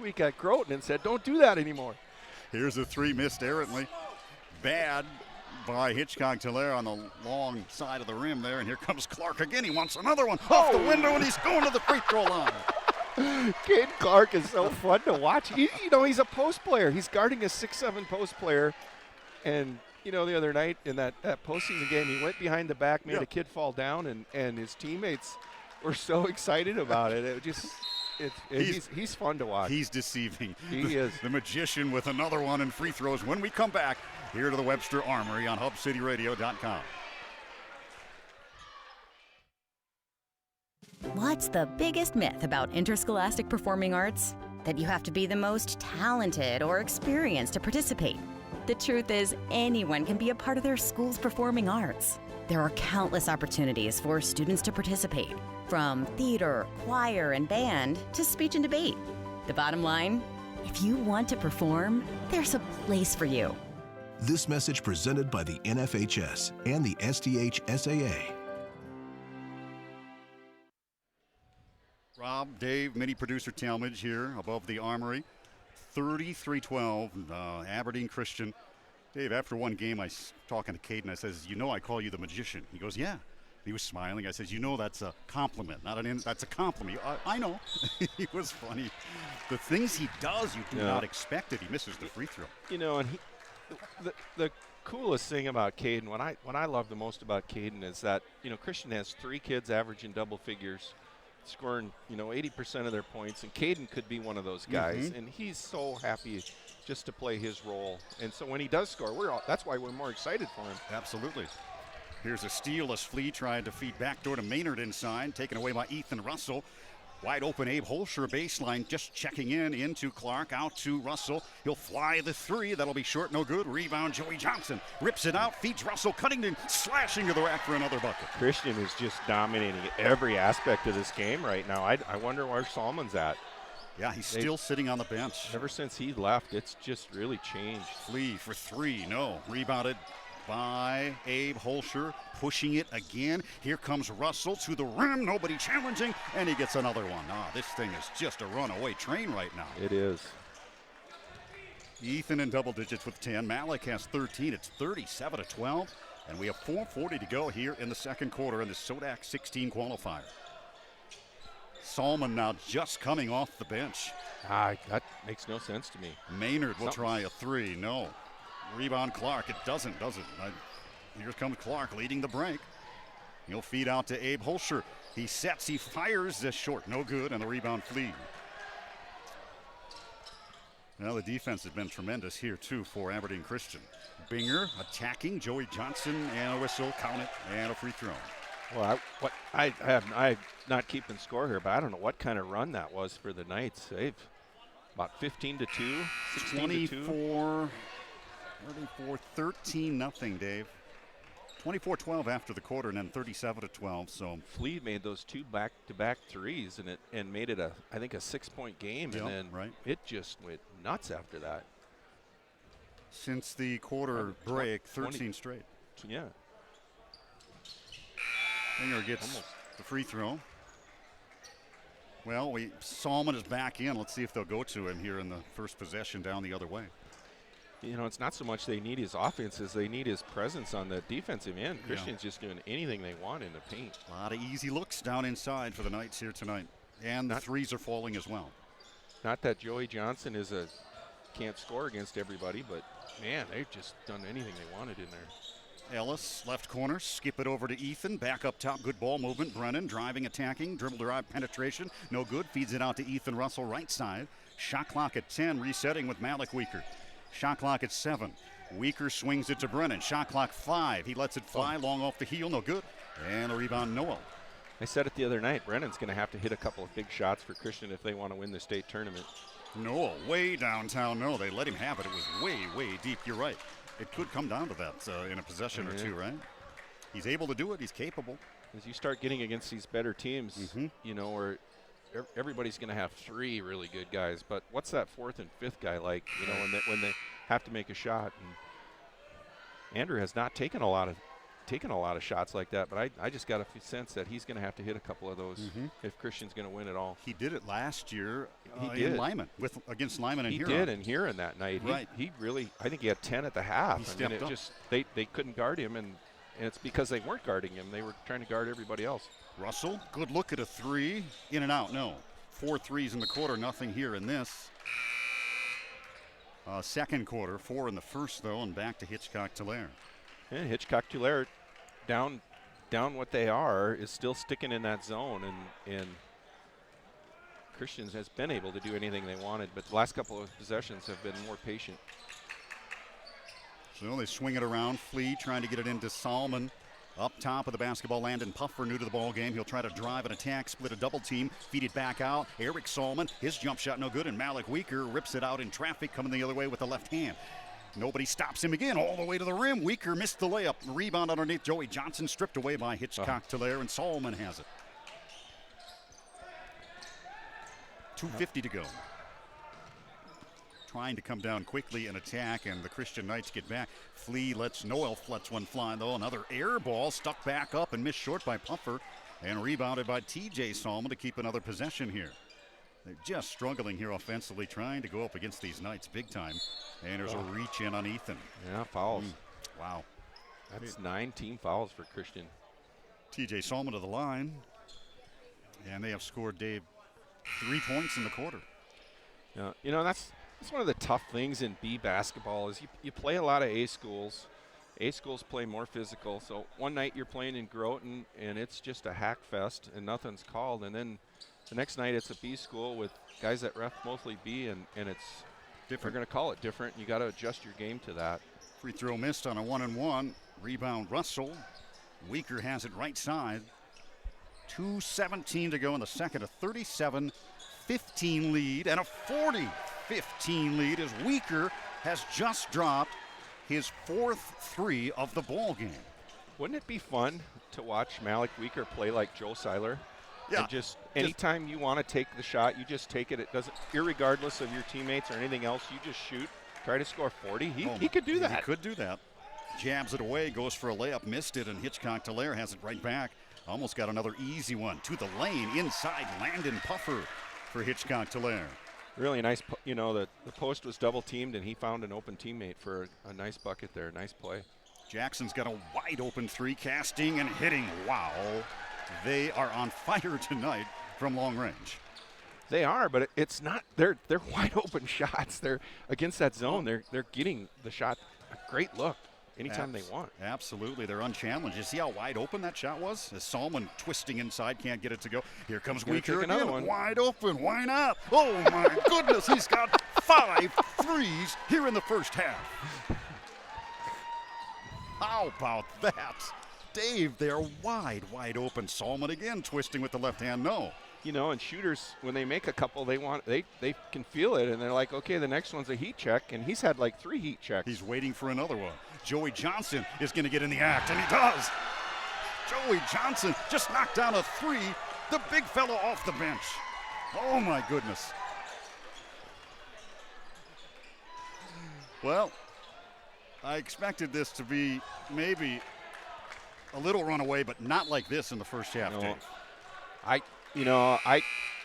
week at Croton and said, don't do that anymore. Here's a 3 missed errantly. Bad by Hitchcock Tulare on the long side of the rim there. And here comes Clark again. He wants another one off the window, and he's going to the free throw line. Caden Clark is so fun to watch. He's a post player. He's guarding a 6'7" post player. And, the other night in that postseason game, he went behind the back, made a kid fall down, and his teammates were so excited about it. He's fun to watch. He's deceiving. He is. The magician with another one in free throws when we come back here to the Webster Armory on HubCityRadio.com. What's the biggest myth about interscholastic performing arts? That you have to be the most talented or experienced to participate. The truth is, anyone can be a part of their school's performing arts. There are countless opportunities for students to participate, from theater, choir, and band to speech and debate. The bottom line, if you want to perform, there's a place for you. This message presented by the NFHS and the SDHSAA. Rob, Dave, mini producer Talmadge here above the Armory. 33-12, Aberdeen Christian. Dave, after one game, I was talking to Caden. I says, I call you the magician. He goes, yeah. He was smiling. I says, that's a compliment, that's a compliment. I know. He was funny. The things he does, you do not expect it. He misses the free throw. And the coolest thing about Caden, what I love the most about Caden is that, Christian has 3 kids averaging double figures, scoring, 80% of their points, and Caden could be one of those guys, and he's so happy just to play his role. And so when he does score, that's why we're more excited for him. Absolutely. Here's a steal as Flea tried to feed backdoor to Maynard inside, taken away by Ethan Russell. Wide open Abe Holscher baseline, just checking into Clark, out to Russell. He'll fly the 3. That'll be short, no good. Rebound, Joey Johnson rips it out, feeds Russell, Cuttington slashing to the rack for another bucket. Christian is just dominating every aspect of this game right now. I wonder where Solomon's at. Yeah, he's still sitting on the bench. Ever since he left, it's just really changed. Flea for 3, no. Rebounded by Abe Holscher, pushing it again. Here comes Russell to the rim, nobody challenging, and he gets another one. This thing is just a runaway train right now. It is. Ethan in double digits with 10. Malik has 13. It's 37-12, and we have 4:40 to go here in the second quarter in the SoDak 16 qualifier. Salmon now just coming off the bench. That makes no sense to me. Maynard will try a three. No. Rebound Clark. It doesn't. Here comes Clark leading the break. He'll feed out to Abe Holscher. He sets, he fires this short. No good, and the rebound Flee. Well, the defense has been tremendous here, too, for Aberdeen Christian. Binger attacking Joey Johnson, and a whistle, count it, and a free throw. Well, I'm not keeping score here, but I don't know what kind of run that was for the Knights. They've about 15-2, 16-2. 13 nothing, Dave. 24-12 after the quarter, and then 37-12. So Flea made those two back-to-back threes, and made it I think a 6-point game, and then it just went nuts after that. Since the quarter break, 13 straight. Yeah. Binger gets the free throw. Well, Salmon is back in. Let's see if they'll go to him here in the first possession down the other way. You know, it's not so much they need his offense as they need his presence on the defensive end. Christian's just doing anything they want in the paint. A lot of easy looks down inside for the Knights here tonight. And the threes are falling as well. Not that Joey Johnson can't score against everybody, but, man, they've just done anything they wanted in there. Ellis, left corner, skip it over to Ethan. Back up top, good ball movement. Brennan driving, attacking, dribble drive, penetration. No good, feeds it out to Ethan Russell, right side. Shot clock at 10, resetting with Malik Weaker. Shot clock at 7. Weaker swings it to Brennan. Shot clock 5. He lets it fly long off the heel. No good. And a rebound, Noel. I said it the other night. Brennan's going to have to hit a couple of big shots for Christian if they want to win the state tournament. Noel, way downtown. No, they let him have it. It was way, way deep. You're right. It could come down to that in a possession or two, right? He's able to do it. He's capable. As you start getting against these better teams, you know, where everybody's going to have three really good guys, but what's that fourth and fifth guy like, you know, when they have to make a shot? And Andrew has not taken a lot of shots like that, but I just got a sense that he's going to have to hit a couple of those if Christian's going to win it all. He did it last year in Lyman against Lyman and Huron. He did in Huron that night. Right. He really, I think he had 10 at the half. He stepped up. Just they couldn't guard him, and it's because they weren't guarding him. They were trying to guard everybody else. Russell, good look at a three. In and out, no. 4 threes in the quarter, nothing here in this. Second quarter, 4 in the first, though, and back to Hitchcock Tulare. Yeah, Hitchcock Tulare down what they are is still sticking in that zone, and Christians has been able to do anything they wanted, but the last couple of possessions have been more patient. So they swing it around. Flea trying to get it into Salmon. Up top of the basketball, Landon Puffer, new to the ball game. He'll try to drive and attack, split a double team, feed it back out. Eric Salmon, his jump shot no good, and Malik Weaker rips it out in traffic, coming the other way with the left hand. Nobody stops him again, all the way to the rim. Weaker missed the layup. Rebound underneath Joey Johnson, stripped away by Hitchcock Tulare, and Salmon has it. 2:50 to go. Trying to come down quickly and attack, and the Christian Knights get back. Flea lets Noel one fly, though. Another air ball stuck back up and missed short by Puffer, and rebounded by TJ Salmon to keep another possession here. They're just struggling here offensively, trying to go up against these Knights big time. And there's a reach in on Ethan. Yeah, fouls. Wow. That's 9 team fouls for Christian. TJ Salmon to the line. And they have scored, Dave, 3 points in the quarter. Yeah, you know, that's one of the tough things in B basketball is you play a lot of A schools. A schools play more physical. So one night you're playing in Groton, and it's just a hack fest, and nothing's called. And then the next night it's a B school with guys that ref mostly B, and it's different. They're going to call it different. You got to adjust your game to that. Free throw missed on a 1-and-1. Rebound Russell. Weaker has it right side. 2:17 to go in the second. A 37-15 lead and a 40-15 lead as Weaker has just dropped his 4th 3 of the ball game. Wouldn't it be fun to watch Malik Weaker play like Joe Seiler? Yeah. And just anytime you want to take the shot, you just take it. It doesn't, irregardless of your teammates or anything else, you just shoot. Try to score 40. He could do that. He could do that. Jabs it away, goes for a layup, missed it, and Hitchcock Tulare has it right back. Almost got another easy one to the lane, inside Landon Puffer for Hitchcock Tulare. Really nice, the post was double teamed, and he found an open teammate for a nice bucket there. Nice play. Jackson's got a wide open three, casting and hitting. Wow, they are on fire tonight from long range. They are, but it's not. They're wide open shots. They're against that zone. They're getting the shot. A great look anytime they want. Absolutely, they're unchallenged. You see how wide open that shot was? As Salmon twisting inside, can't get it to go. Here comes Weaker another again. one. Wide open. Why not? Oh my goodness, he's got 5 threes here in the first half. How about that? Dave, they're wide open. Salmon again twisting with the left hand. No. And shooters, when they make a couple, they can feel it, and they're like, okay, the next one's a heat check, and he's had like 3 heat checks. He's waiting for another one. Joey Johnson is going to get in the act, and he does. Joey Johnson just knocked down a 3, the big fellow off the bench. Oh my goodness. Well, I expected this to be maybe a little runaway, but not like this in the first half, Dave. I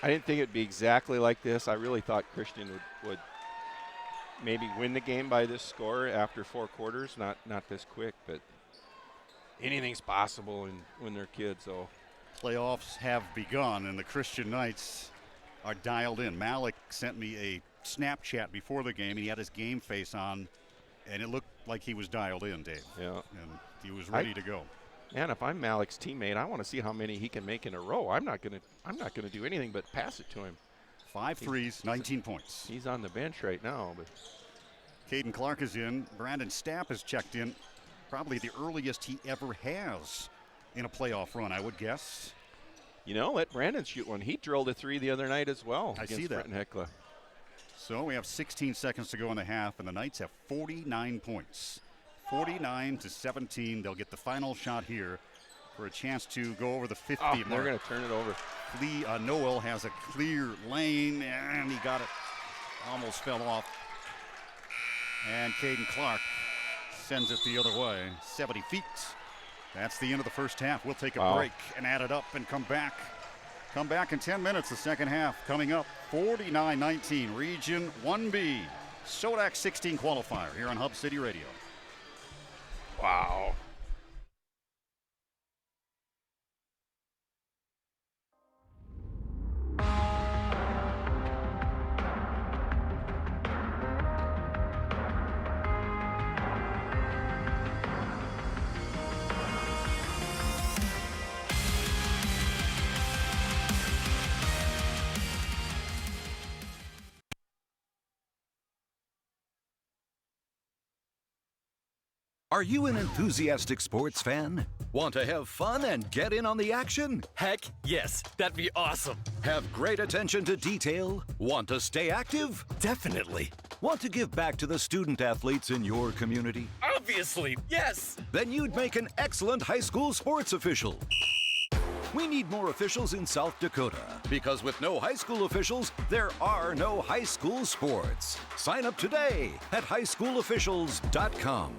didn't think it'd be exactly like this. I really thought Christian would maybe win the game by this score after 4 quarters. Not this quick, but anything's possible when they're kids. So playoffs have begun, and the Christian Knights are dialed in. Malik sent me a Snapchat before the game, and he had his game face on, and it looked like he was dialed in, Dave. Yeah, and he was ready to go. Man, if I'm Malik's teammate, I want to see how many he can make in a row. I'm not gonna do anything but pass it to him. 5 threes, 19 points. He's on the bench right now. But Caden Clark is in. Brandon Stapp has checked in. Probably the earliest he ever has in a playoff run, I would guess. Let Brandon shoot one. He drilled a 3 the other night as well. I see that. Hecla. So we have 16 seconds to go in the half, and the Knights have 49 points. 49-17. They'll get the final shot here for a chance to go over the 50 mark. They're going to turn it over. Noel has a clear lane, and he got it. Almost fell off. And Caden Clark sends it the other way. 70 feet. That's the end of the first half. We'll take a break and add it up and come back. Come back in 10 minutes, the second half. Coming up, 49-19, Region 1B. SoDak 16 qualifier here on Hub City Radio. Wow. Are you an enthusiastic sports fan? Want to have fun and get in on the action? Heck, yes. That'd be awesome. Have great attention to detail? Want to stay active? Definitely. Want to give back to the student athletes in your community? Obviously, yes. Then you'd make an excellent high school sports official. We need more officials in South Dakota, because with no high school officials, there are no high school sports. Sign up today at highschoolofficials.com.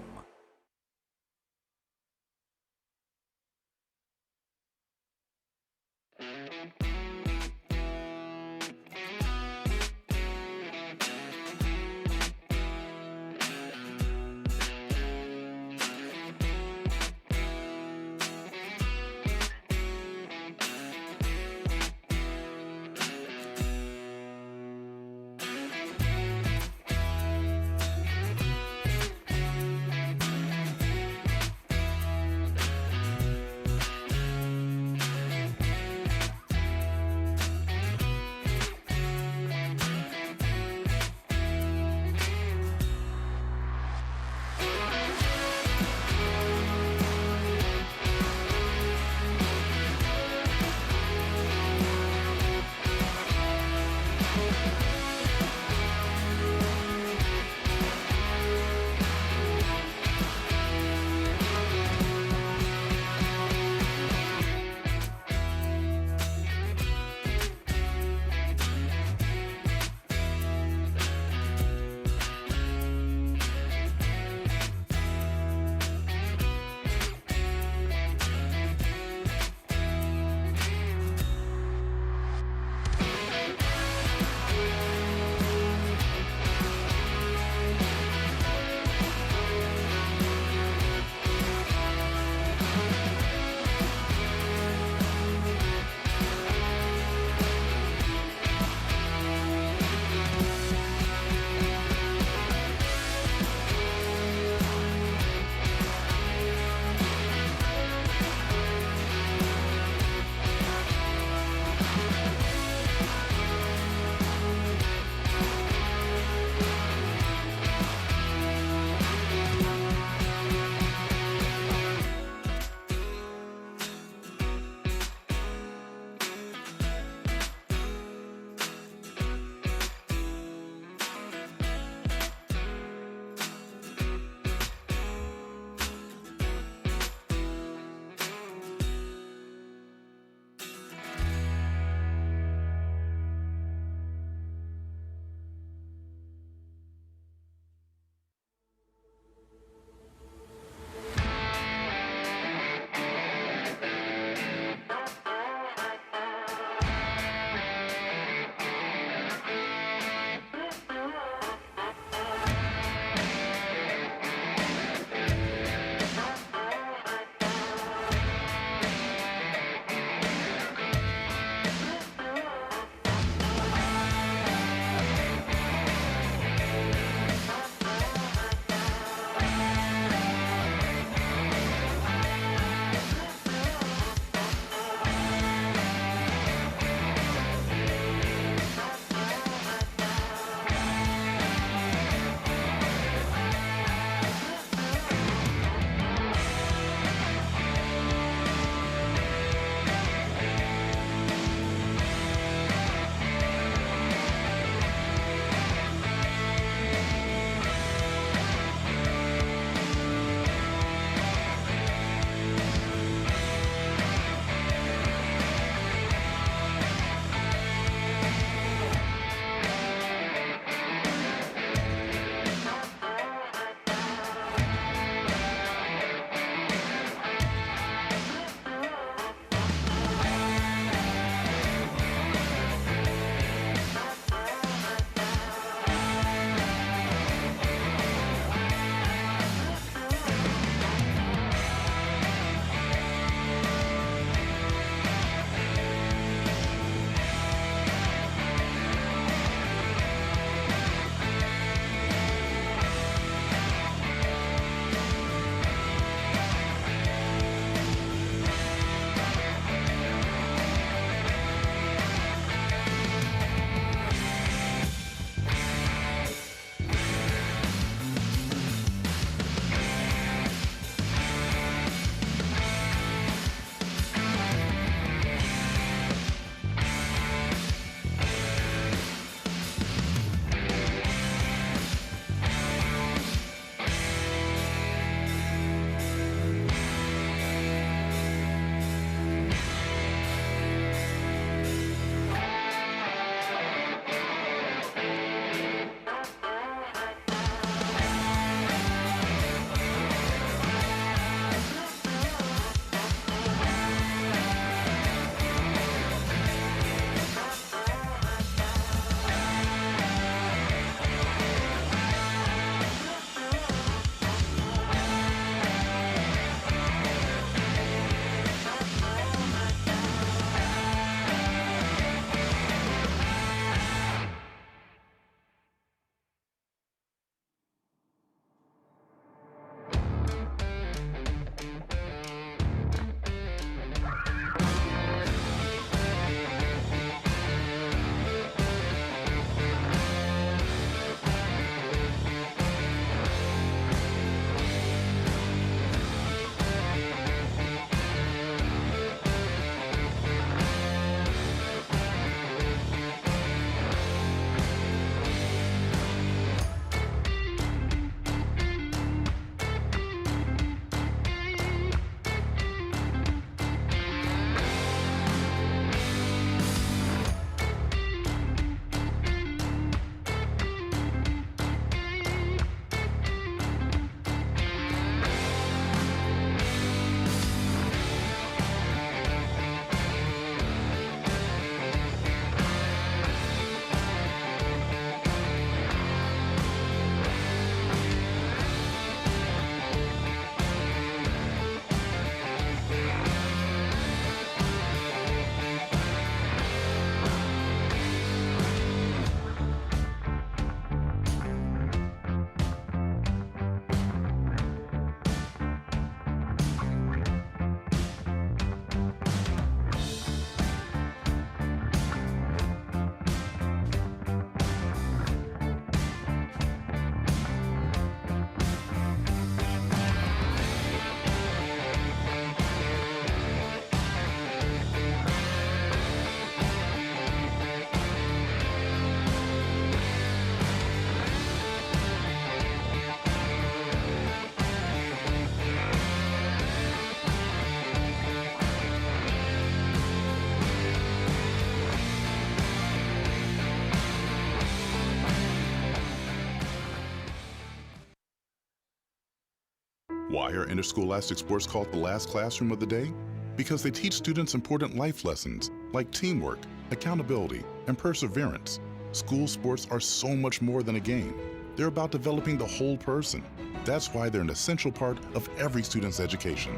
Why are interscholastic sports called the last classroom of the day? Because they teach students important life lessons like teamwork, accountability, and perseverance. School sports are so much more than a game. They're about developing the whole person. That's why they're an essential part of every student's education.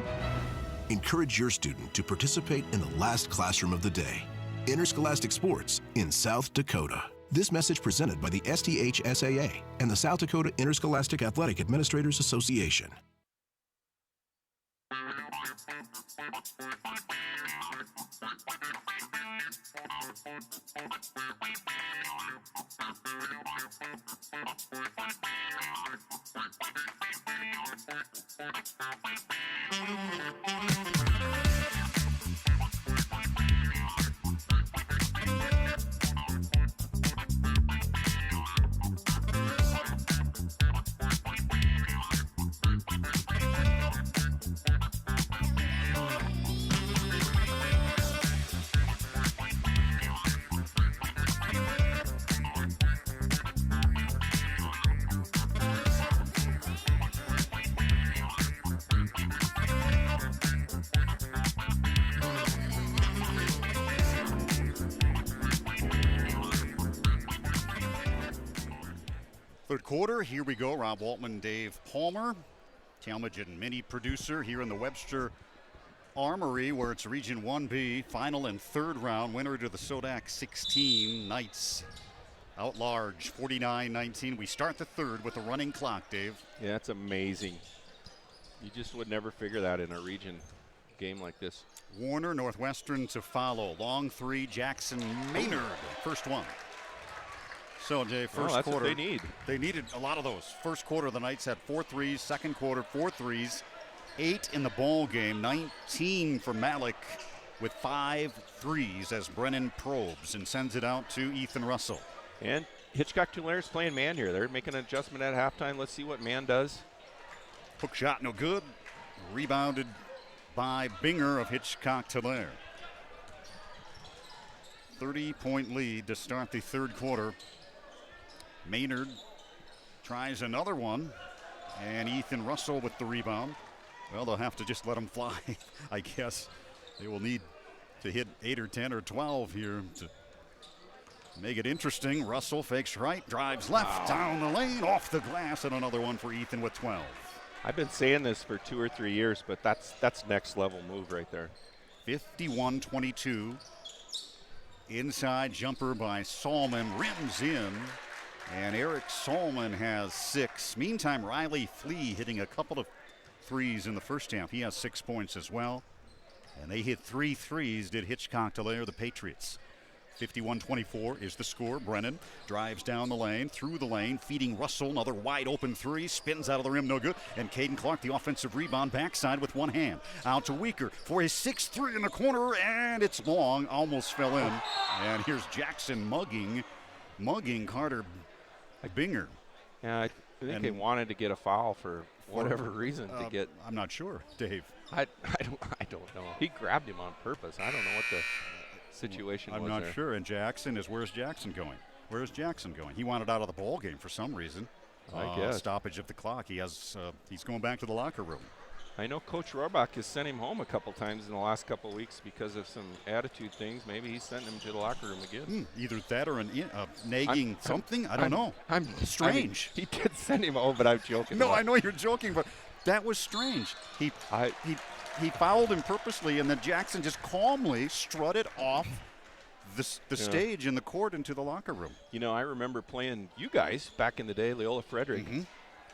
Encourage your student to participate in the last classroom of the day. Interscholastic sports in South Dakota. This message presented by the SDHSAA and the South Dakota Interscholastic Athletic Administrators Association. Third quarter, here we go. Rob Waltman, Dave Palmer, Talmadge and mini producer here in the Webster Armory, where it's Region 1B, final and third round. Winner to the SoDak 16. Knights out large, 49-19. We start the third with a running clock, Dave. Yeah, that's amazing. You just would never figure that in a region game like this. Warner, Northwestern to follow. Long three, Jackson Maynard, first one. So, Jay, first that's quarter. what they need. They needed a lot of those. First quarter, the Knights had 4 threes. Second quarter, 4 threes. 8 in the ball game. 19 for Malik with 5 threes as Brennan probes and sends it out to Ethan Russell. And Hitchcock Tulare's playing man here. They're making an adjustment at halftime. Let's see what man does. Hook shot, no good. Rebounded by Binger of Hitchcock Tulare. 30-point lead to start the third quarter. Maynard tries another one, and Ethan Russell with the rebound. Well, they'll have to just let him fly, I guess. They will need to hit 8 or 10 or 12 here to make it interesting. Russell fakes right, drives left, down the lane, off the glass, and another one for Ethan with 12. I've been saying this for 2 or 3 years, but that's next level move right there. 51-22. Inside jumper by Salman, rims in. And Eric Salman has 6. Meantime, Riley Flea hitting a couple of threes in the first half. He has 6 points as well. And they hit 3 threes, did Hitchcock Tulare, the Patriots. 51-24 is the score. Brennan drives down the lane, through the lane, feeding Russell. Another wide open 3, spins out of the rim, no good. And Caden Clark, the offensive rebound, backside with one hand. Out to Weaker for his 6th in the corner, and it's long, almost fell in. And here's Jackson mugging Carter Binger. Yeah, I think they wanted to get a foul for whatever reason to get. I'm not sure, Dave. I don't know. He grabbed him on purpose. I don't know what the situation was. I'm not there. sure. And Jackson is, where's Jackson going? Where's Jackson going? He wanted out of the ball game for some reason. I guess. Stoppage of the clock. He's going back to the locker room. I know Coach Rohrbach has sent him home a couple times in the last couple of weeks because of some attitude things. Maybe he's sent him to the locker room again. Either that or nagging something. I don't know. I'm strange. He did send him home, but I'm joking. No, I know you're joking, but that was strange. He fouled him purposely, and then Jackson just calmly strutted off the stage in the court into the locker room. You know, I remember playing you guys back in the day, Loyola Frederick,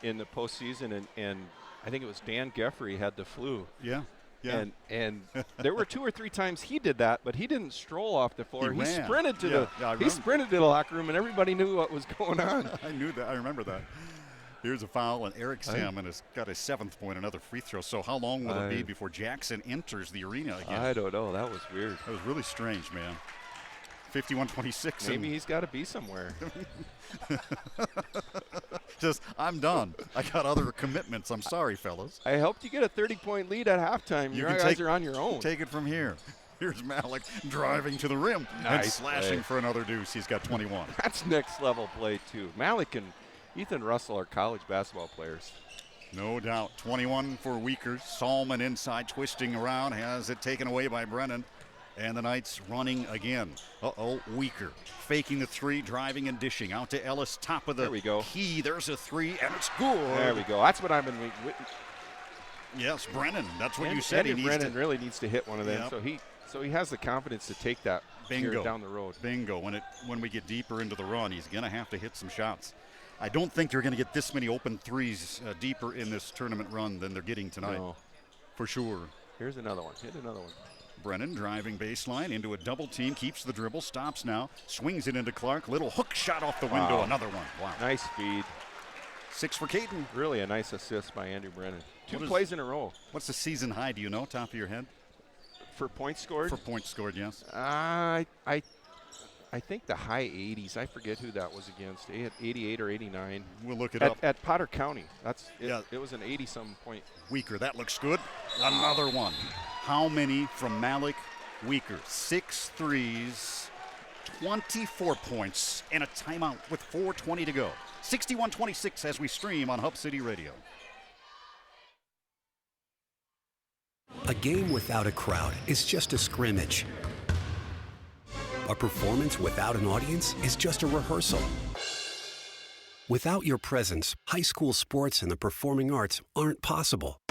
in the postseason, and I think it was Dan Geffrey had the flu. Yeah. And there were 2 or 3 times he did that, but he didn't stroll off the floor. He sprinted to the locker room, and everybody knew what was going on. I knew that. I remember that. Here's a foul, and Eric Salmon has got his 7th point, another free throw. So how long will it be before Jackson enters the arena again? I don't know. That was weird. That was really strange, man. 51-26. Maybe he's got to be somewhere. Just, I'm done. I got other commitments. I'm sorry, fellas. I helped you get a 30-point lead at halftime. You guys are on your own. Take it from here. Here's Malik driving to the rim and slashing for another deuce. He's got 21. That's next level play, too. Malik and Ethan Russell are college basketball players. No doubt. 21 for Weaker. Salmon inside, twisting around, has it taken away by Brennan. And the Knights running again. Weaker. Faking the three, driving and dishing. Out to Ellis, top of the key. There's a three, and it's good. There we go. That's what I've been. Yes, Brennan. That's what you said. Brennan really needs to hit one of them. Yep. So he has the confidence to take that here down the road. Bingo. When we get deeper into the run, he's going to have to hit some shots. I don't think they're going to get this many open threes deeper in this tournament run than they're getting tonight. No. For sure. Here's another one. Hit another one. Brennan driving baseline into a double team, keeps the dribble, stops now, swings it into Clark. Little hook shot off the window. Another one. Wow. Nice feed. 6 for Caden. Really a nice assist by Andrew Brennan. Two plays in a row. What's the season high? Do you know, top of your head? For points scored? For points scored, yes. I think the high 80s. I forget who that was against. 88 or 89. We'll look it up. At Potter County. It was an 80-some point. Weaker. That looks good. Another one. How many from Malik Weaker? 6 threes, 24 points, and a timeout with 4:20 to go. 61-26 as we stream on Hub City Radio. A game without a crowd is just a scrimmage. A performance without an audience is just a rehearsal. Without your presence, high school sports and the performing arts aren't possible.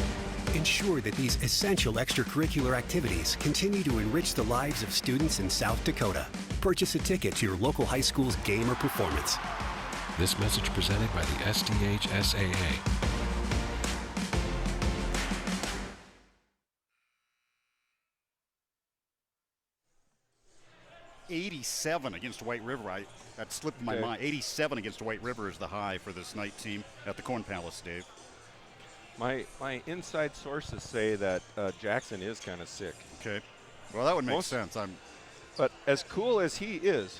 Ensure that these essential extracurricular activities continue to enrich the lives of students in South Dakota. Purchase a ticket to your local high school's game or performance. This message presented by the SDHSAA. 87 against White River. That slipped my mind. 87 against White River is the high for this night team at the Corn Palace, Dave. My inside sources say that Jackson is kind of sick. Okay. Well, that would make sense. But as cool as he is,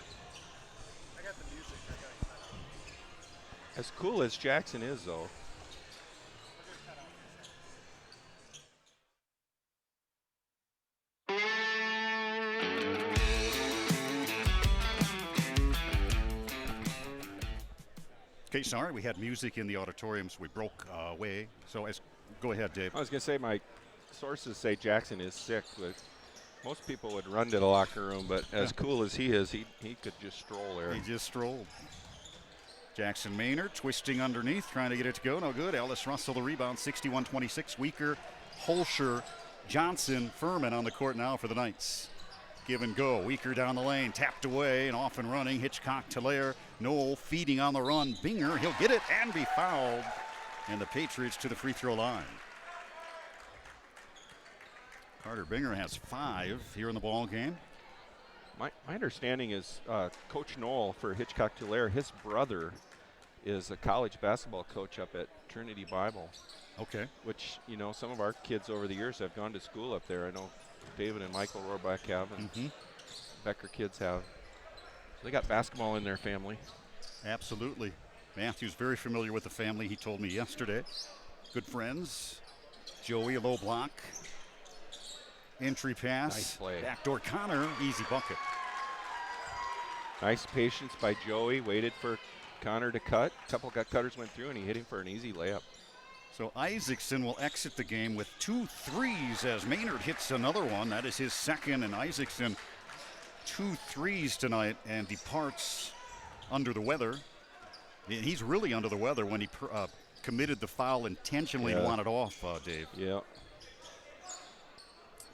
as cool as Jackson is, though, okay, sorry, we had music in the auditoriums. We broke away. So go ahead, Dave. I was going to say my sources say Jackson is sick, but most people would run to the locker room. But as cool as he is, he could just stroll there. He just strolled. Jackson Maynard twisting underneath, trying to get it to go. No good. Ellis Russell the rebound, 61-26. Weaker, Holscher, Johnson, Furman on the court now for the Knights. Give and go. Weaker down the lane, tapped away and off and running. Hitchcock Tulare, Knoll feeding on the run. Binger, he'll get it and be fouled. And the Patriots to the free throw line. Carter Binger has 5 here in the ball game. My understanding is Coach Knoll for Hitchcock Tulare, his brother is a college basketball coach up at Trinity Bible. Okay. Which, you know, some of our kids over the years have gone to school up there. I know David and Michael Rohrbach have, and Becker kids have. So they got basketball in their family. Absolutely. Matthew's very familiar with the family, he told me yesterday. Good friends. Joey, a low block. Entry pass. Nice play. Backdoor Connor, easy bucket. Nice patience by Joey, waited for Connor to cut. A couple cutters went through, and he hit him for an easy layup. So Isaacson will exit the game with 2 threes as Maynard hits another one. That is his second, and Isaacson 2 threes tonight and departs under the weather. He's really under the weather when he committed the foul intentionally and wanted off, Dave. Yeah.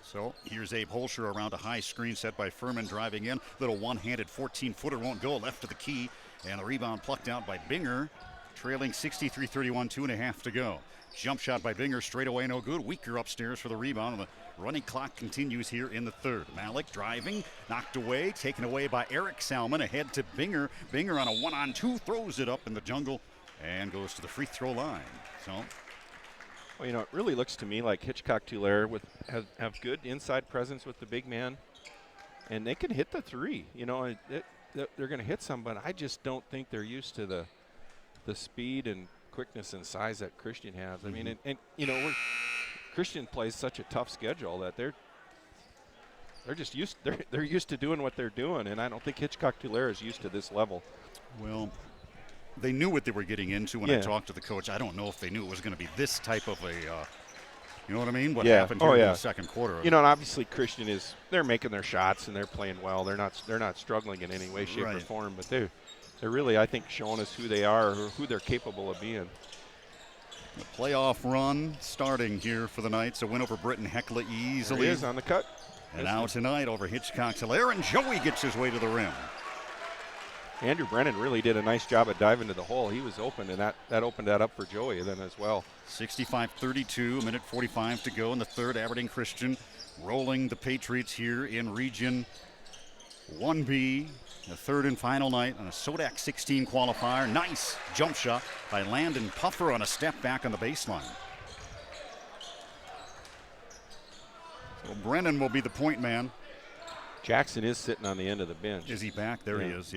So here's Abe Holscher around a high screen set by Furman driving in. Little one-handed 14-footer won't go, left to the key. And the rebound plucked out by Binger. Trailing 63-31, 2.5 to go. Jump shot by Binger, straight away, no good. Weaker upstairs for the rebound, and the running clock continues here in the third. Malik driving, knocked away, taken away by Eric Salmon, ahead to Binger. Binger on a 1-on-2, throws it up in the jungle, and goes to the free throw line. So, well, you know, it really looks to me like Hitchcock Tulare have good inside presence with the big man, and they can hit the three. You know, they're going to hit some, but I just don't think they're used to the speed and quickness and size that Christian has. I mean, and you know, Christian plays such a tough schedule that they're just used to doing what they're doing, and I don't think Hitchcock Tulare is used to this level. Well, they knew what they were getting into when I talked to the coach. I don't know if they knew it was going to be this type of a, you know what I mean? What happened here in the second quarter. You know, and obviously Christian they're making their shots and they're playing well. They're not struggling in any way, shape, or form, but they're really, I think, showing us who they are or who they're capable of being. The playoff run starting here for the Knights. A win over Britton Hecla easily. There he is on the cut. And now tonight over Hitchcock Tulare, and Joey gets his way to the rim. Andrew Brennan really did a nice job at diving to the hole. He was open, and that opened that up for Joey then as well. 65-32, a minute 45 to go in the third. Aberdeen Christian rolling the Patriots here in Region 1B. The third and final night on a SoDak 16 qualifier. Nice jump shot by Landon Puffer on a step back on the baseline. So Brennan will be the point man. Jackson is sitting on the end of the bench. Is he back? There he is,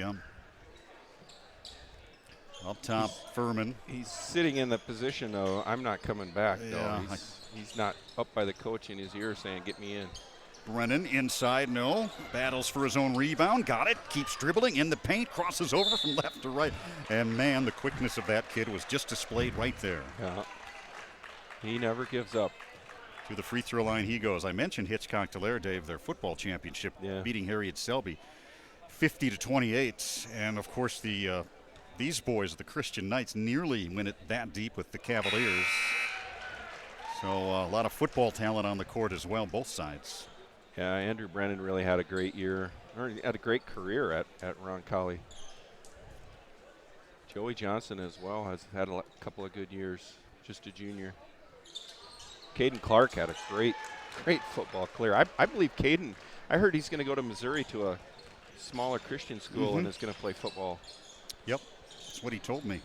Up top, Furman. He's sitting in the position of, I'm not coming back, though. He's not up by the coach in his ear saying, get me in. Brennan inside, no. Battles for his own rebound, got it. Keeps dribbling in the paint, crosses over from left to right. And, man, the quickness of that kid was just displayed right there. Yeah. He never gives up. To the free throw line he goes. I mentioned Hitchcock Tulare, Dave, their football championship, beating Harriet Selby 50-28. And, of course, these boys, the Christian Knights, nearly win it that deep with the Cavaliers. So a lot of football talent on the court as well, both sides. Yeah, Andrew Brennan really had a great year, or had a great career at Roncalli. Joey Johnson as well has had a couple of good years, just a junior. Caden Clark had a great football career. I believe Caden, I heard he's going to go to Missouri to a smaller Christian school and is going to play football. Yep, that's what he told me.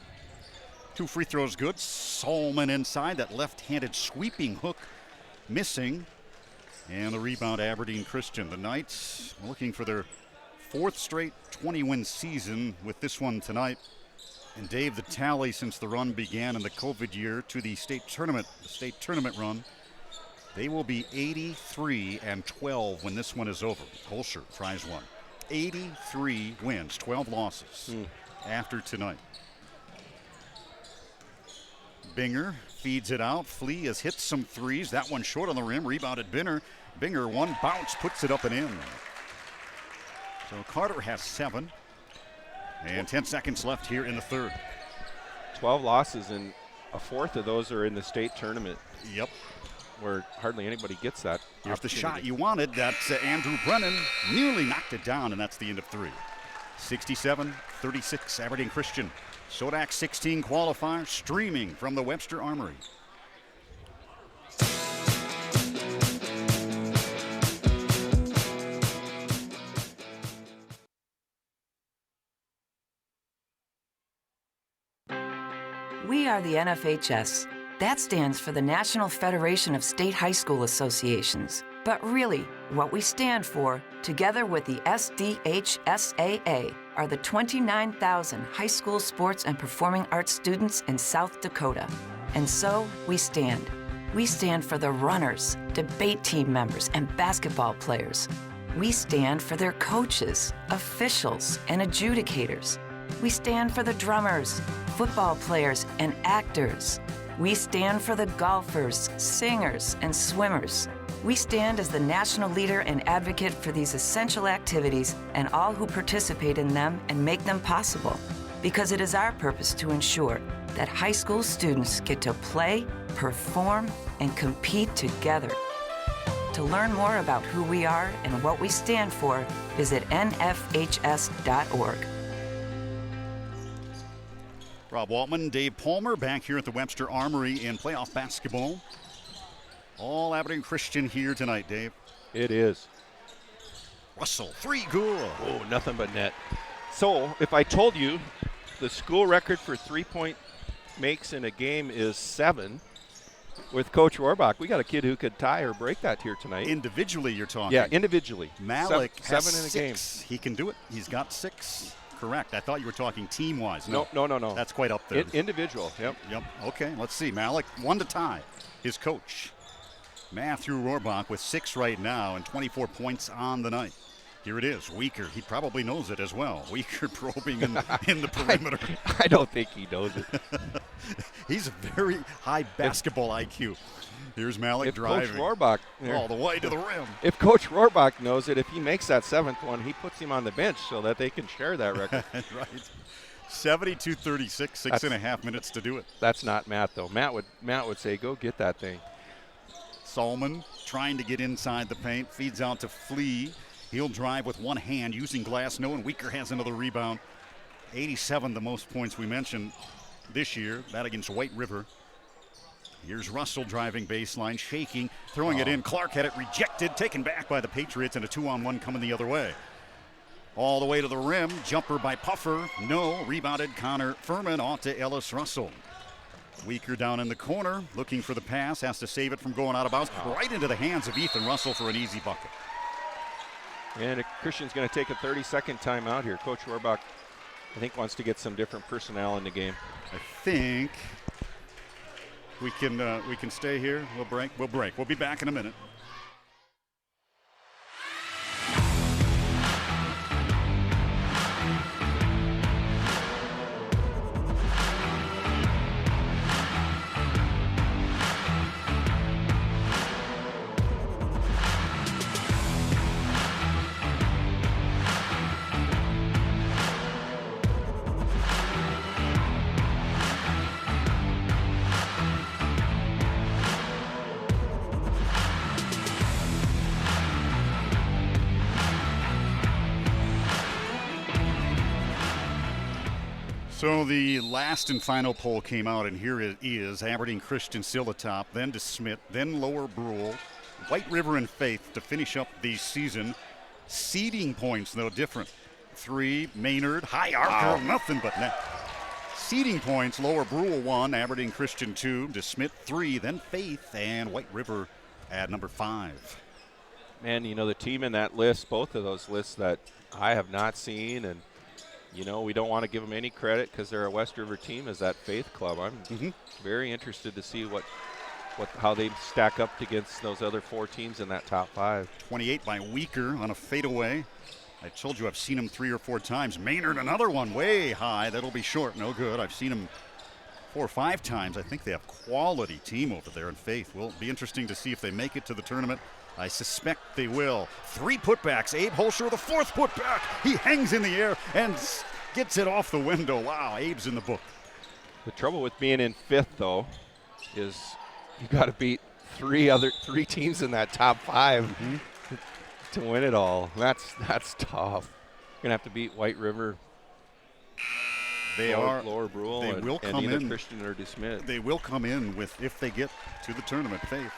2 free throws good. Solman inside, that left-handed sweeping hook missing. And the rebound, Aberdeen Christian. The Knights looking for their 4th straight 20-win season with this one tonight. And Dave, the tally since the run began in the COVID year to the state tournament run, they will be 83-12 when this one is over. Holscher tries one. 83 wins, 12 losses after tonight. Binger feeds it out. Flea has hit some threes. That one short on the rim. Rebounded Binger. Binger, one bounce, puts it up and in. So Carter has 7. And 10 seconds left here in the third. 12 losses, and a 4th of those are in the state tournament. Yep. Where hardly anybody gets that. Here's the shot you wanted. That's Andrew Brennan. Nearly knocked it down, and that's the end of 3. 67-36, Aberdeen Christian. SoDak 16 qualifier streaming from the Webster Armory. We are the NFHS. That stands for the National Federation of State High School Associations. But really, what we stand for, together with the SDHSAA, are the 29,000 high school sports and performing arts students in South Dakota. And so, we stand. We stand for the runners, debate team members, and basketball players. We stand for their coaches, officials, and adjudicators. We stand for the drummers, football players, and actors. We stand for the golfers, singers, and swimmers. We stand as the national leader and advocate for these essential activities and all who participate in them and make them possible. Because it is our purpose to ensure that high school students get to play, perform, and compete together. To learn more about who we are and what we stand for, visit nfhs.org. Rob Waltman, Dave Palmer back here at the Webster Armory in playoff basketball. All Aberdeen Christian here tonight, Dave. It is. Russell, 3 good. Oh, nothing but net. So, if I told you the school record for 3-point makes in a game is 7 with Coach Rohrbach, we got a kid who could tie or break that here tonight. Individually, you're talking. Yeah, individually. Malik has 7 in a 6. game. He can do it. He's got 6. Correct. I thought you were talking team-wise. No. That's quite up there. Individual, yep. Okay, let's see. Malik, 1 to tie. His coach, Matthew Rohrbach, with 6 right now and 24 points on the night. Here it is, Weaker. He probably knows it as well. Weaker probing in the perimeter. I don't think he knows it. He's a very high basketball IQ. Here's Malik driving. Coach Rohrbach, all the way to the rim. If Coach Rohrbach knows it, if he makes that 7th one, he puts him on the bench so that they can share that record. Right. 72-36, 6.5 minutes to do it. That's not Matt, though. Matt would say, go get that thing. Solomon trying to get inside the paint, feeds out to Flea. He'll drive with one hand using glass. No, and Weaker has another rebound. 87, the most points we mentioned this year, that against White River. Here's Russell driving baseline, shaking, throwing it in. Clark had it rejected, taken back by the Patriots, and a 2-on-1 coming the other way. All the way to the rim, jumper by Puffer. No, rebounded Connor Furman off to Ellis Russell. Weaker down in the corner, looking for the pass, has to save it from going out of bounds. Right into the hands of Ethan Russell for an easy bucket. And Christian's going to take a 30-second timeout here. Coach Rohrbach, I think, wants to get some different personnel in the game. I think we can stay here. We'll break. We'll be back in a minute. So the last and final poll came out, and here it is. Aberdeen Christian still atop, then DeSmit, then Lower Brule, White River and Faith to finish up the season. Seeding points, though, different. 3, Maynard, High Archer, nothing but net. Seeding points, Lower Brule 1, Aberdeen Christian 2, DeSmit 3, then Faith, and White River at number 5. Man, you know, the team in that list, both of those lists that I have not seen, and you know, we don't want to give them any credit because they're a West River team, is that Faith Club. I'm very interested to see how they stack up against those other 4 teams in that top 5. 28 by Weaker on a fadeaway. I told you I've seen him 3 or 4 times. Maynard, another one way high. That'll be short. No good. I've seen him 4 or 5 times. I think they have quality team over there in Faith. Will be interesting to see if they make it to the tournament. I suspect they will. 3 putbacks. Abe Holscher, the 4th putback. He hangs in the air and gets it off the window. Wow, Abe's in the book. The trouble with being in 5th, though, is you got to beat 3 teams in that top 5 to win it all. That's tough. You're gonna have to beat White River. Lower Brule. They will come either in. Christian or DeSmit. They will come in with, if they get to the tournament, Faith.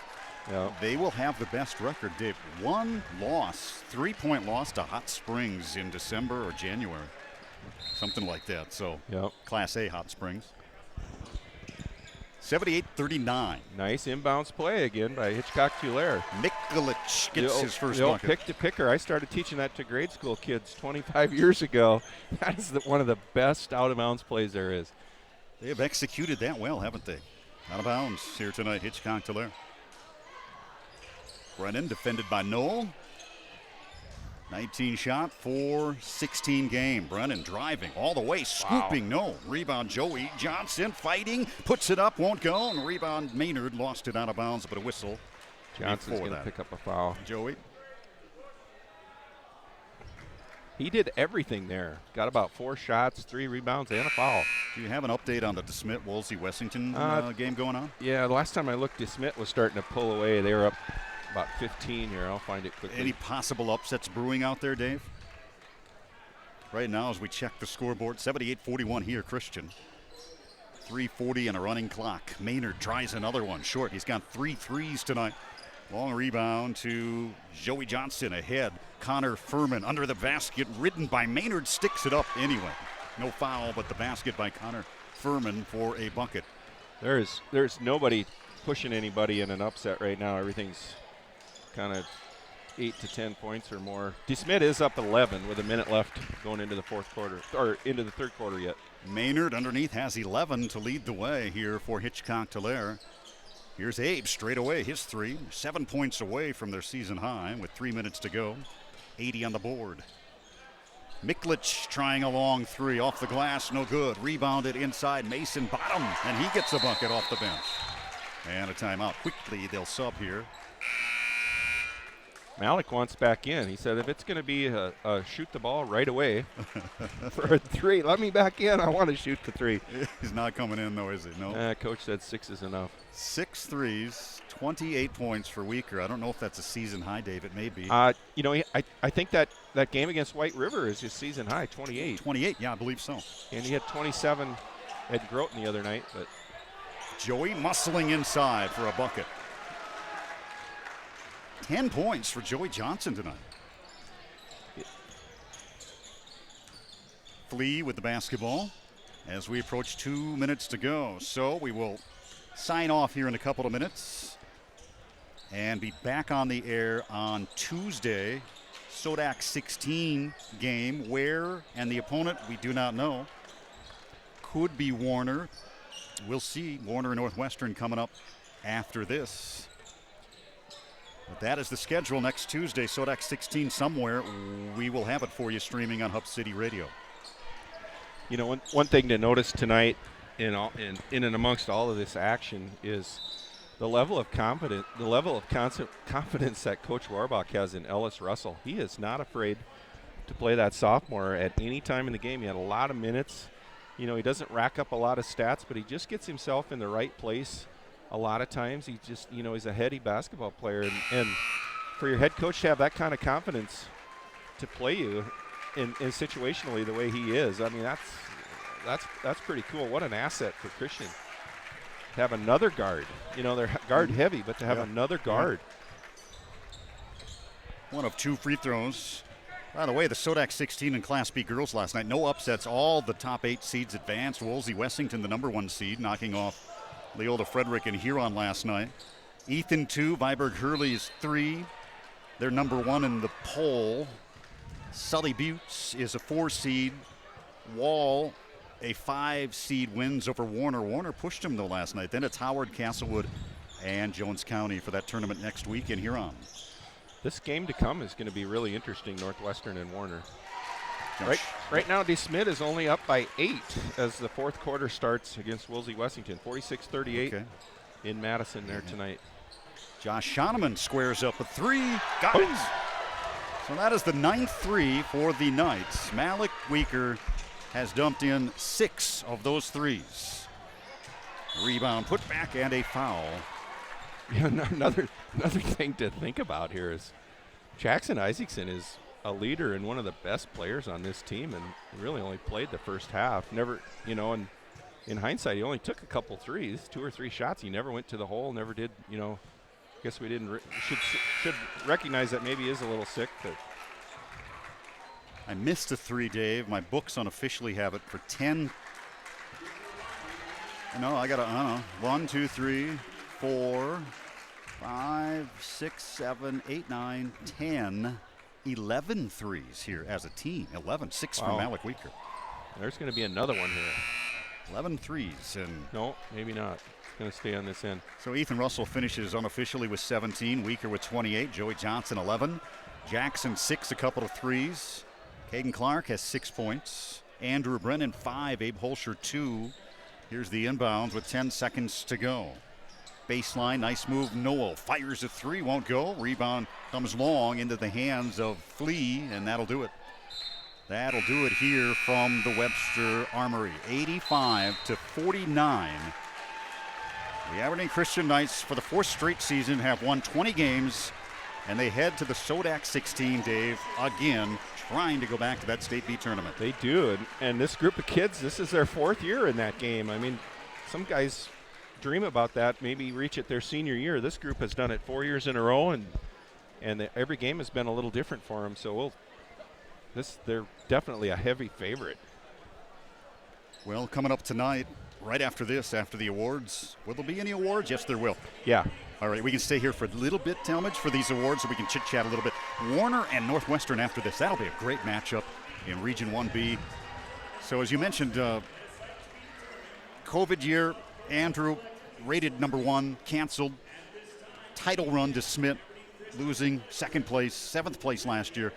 Yeah. They will have the best record, Dave. 1 loss, 3-point loss to Hot Springs in December or January. Something like that. So, Class A Hot Springs. 78-39. Nice inbounds play again by Hitchcock Tulare. Mikulich gets his first bucket. Pick to picker. I started teaching that to grade school kids 25 years ago. That is one of the best out-of-bounds plays there is. They have executed that well, haven't they? Out of bounds here tonight, Hitchcock Tulare. Brennan defended by Noel. 19 shot for 16 game. Brennan driving all the way, scooping. No. Rebound Joey Johnson fighting, puts it up, won't go. And rebound Maynard lost it out of bounds, but a whistle. Johnson's going to pick up a foul. Joey. He did everything there. Got about 4 shots, 3 rebounds, and a foul. Do you have an update on the DeSmit Wolsey Wessington game going on? Yeah, the last time I looked, DeSmit was starting to pull away. They were up about 15 here. I'll find it quickly. Any possible upsets brewing out there, Dave? Right now, as we check the scoreboard, 78-41 here, Christian. 3:40 and a running clock. Maynard tries another one short. He's got 3 threes tonight. Long rebound to Joey Johnson ahead. Connor Furman under the basket, ridden by Maynard, sticks it up anyway. No foul, but the basket by Connor Furman for a bucket. There's nobody pushing anybody in an upset right now. Everything's kind of 8 to 10 points or more. DeSmit is up 11 with a minute left going into the 4th quarter, or into the 3rd quarter yet. Maynard underneath has 11 to lead the way here for Hitchcock Tulare. Here's Abe straight away, his 3, 7 points away from their season high with 3 minutes to go. 80 on the board. Miklich trying a long three off the glass, no good. Rebounded inside, Mason bottom, and he gets a bucket off the bench. And a timeout. Quickly, they'll sub here. Malik wants back in. He said if it's going to be a shoot the ball right away for a three, let me back in. I want to shoot the three. He's not coming in, though, is he? No. Coach said 6 is enough. 6 threes, 28 points for Weaker. I don't know if that's a season high, Dave. It may be. I think that game against White River is his season high, 28. 28, yeah, I believe so. And he had 27 at Groton the other night. But Joey muscling inside for a bucket. 10 points for Joey Johnson tonight. Flea with the basketball as we approach 2 minutes to go. So we will sign off here in a couple of minutes and be back on the air on Tuesday. SoDak 16 game, where and the opponent we do not know. Could be Warner. We'll see. Warner and Northwestern coming up after this. But that is the schedule next Tuesday, SoDak 16 somewhere. We will have it for you streaming on Hub City Radio. You know, one thing to notice tonight in and amongst all of this action is the level of confidence that Coach Warbach has in Ellis Russell. He is not afraid to play that sophomore at any time in the game. He had a lot of minutes. You know, he doesn't rack up a lot of stats, but he just gets himself in the right place. A lot of times he just, he's a heady basketball player. And for your head coach to have that kind of confidence to play you in situationally the way he is, I mean, that's pretty cool. What an asset for Christian. To have another guard. They're guard heavy, but to have another guard. One of 2 free throws. By the way, the SoDak 16 and Class B girls last night, no upsets. All the top 8 seeds advanced. Woolsey Wessington, the number 1 seed, knocking off Leolda Frederick and Huron last night. Ethan 2, Viborg Hurley's 3. They're number 1 in the poll. Sully Buttes is a 4 seed. Wall, a 5 seed, wins over Warner. Warner pushed him though last night. Then it's Howard, Castlewood, and Jones County for that tournament next week in Huron. This game to come is going to be really interesting, Northwestern and Warner. Right now, DeSmit is only up by 8 as the fourth quarter starts against Woolsey Wessington. 46-38 in Madison there tonight. Josh Schoeneman squares up a 3. Got it. So that is the 9th 3 for the Knights. Malik Weaker has dumped in 6 of those 3s. Rebound, put back, and a foul. Another thing to think about here is Jackson Isaacson is a leader and one of the best players on this team, and really only played the first half. Never, and in hindsight, he only took a couple threes, 2 or 3 shots. He never went to the hole, never did, guess we didn't, should recognize that maybe he is a little sick, but. I missed a 3, Dave. My books unofficially have it for 10. No, I got 1, 2, 3, 4, 5, 6, 7, 8, 9, 10, 11 threes here as a team. 11, 6 for Malik Weaker. There's going to be another one here. 11 threes. And no, maybe not. It's going to stay on this end. So Ethan Russell finishes unofficially with 17. Weaker with 28. Joey Johnson, 11. Jackson, 6, a couple of threes. Caden Clark has 6 points. Andrew Brennan, 5. Abe Holscher, 2. Here's the inbounds with 10 seconds to go. Baseline, nice move. Noel fires a 3, won't go. Rebound comes long into the hands of Flea, and that'll do it. That'll do it here from the Webster Armory. 85-49. The Aberdeen Christian Knights, for the 4th straight season, have won 20 games, and they head to the SoDak 16, Dave, again, trying to go back to that State B tournament. They do, and this group of kids, this is their 4th year in that game. I mean, some guys dream about that, maybe reach it their senior year. This group has done it 4 years in a row, and every game has been a little different for them. So they're definitely a heavy favorite. Well, coming up tonight, right after this, after the awards, will there be any awards? Yes, there will. Yeah. All right, we can stay here for a little bit, Talmadge, for these awards, so we can chit-chat a little bit. Warner and Northwestern after this. That'll be a great matchup in Region 1B. So as you mentioned, COVID year, Andrew rated number 1, canceled. Title run to Smith, losing 2nd place, 7th place last year.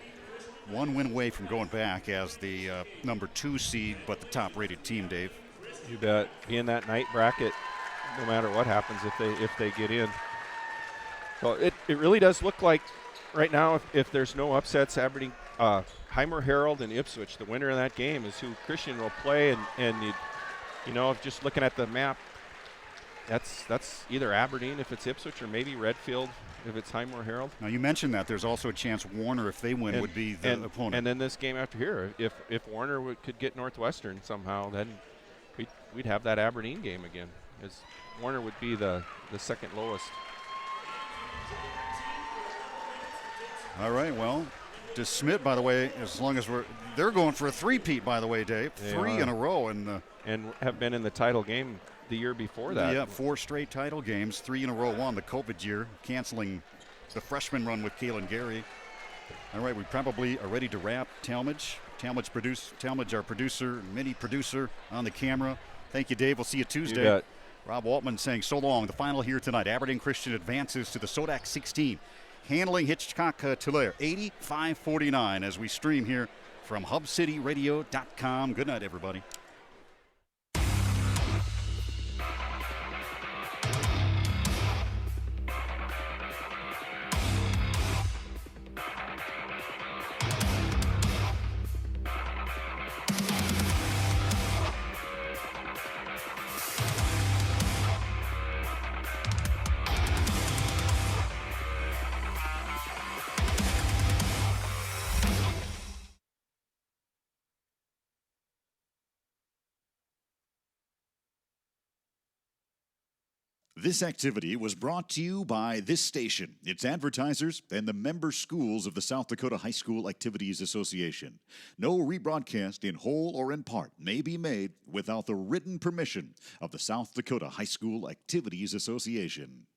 one win away from going back as the number 2 seed, but the top-rated team, Dave. You bet. Be in that night bracket, no matter what happens if they get in. So it really does look like right now, if there's no upsets, Aberdeen, Heimer Herald and Ipswich, the winner of that game is who Christian will play, and you know, if just looking at the map, that's either Aberdeen if it's Ipswich, or maybe Redfield if it's Highmore Herald. Now you mentioned that there's also a chance Warner, if they win, would be the opponent. And then this game after here, if Warner could get Northwestern somehow, then we'd have that Aberdeen game again, as Warner would be the second lowest. All right, well, does Smith, by the way, as long as they're going for a three-peat, by the way, Dave. Three in a row. And have been in the title game the year before that. Yeah, 4 straight title games, 3 in a row on the COVID year, canceling the freshman run with Kalen Gary. All right, we probably are ready to wrap. Talmadge, our producer, mini producer on the camera. Thank you, Dave. We'll see you Tuesday. You bet. Rob Waltman saying so long. The final here tonight. Aberdeen Christian advances to the SoDak 16, handling Hitchcock Tulare 85-49 as we stream here from HubCityRadio.com. Good night, everybody. This activity was brought to you by this station, its advertisers, and the member schools of the South Dakota High School Activities Association. No rebroadcast in whole or in part may be made without the written permission of the South Dakota High School Activities Association.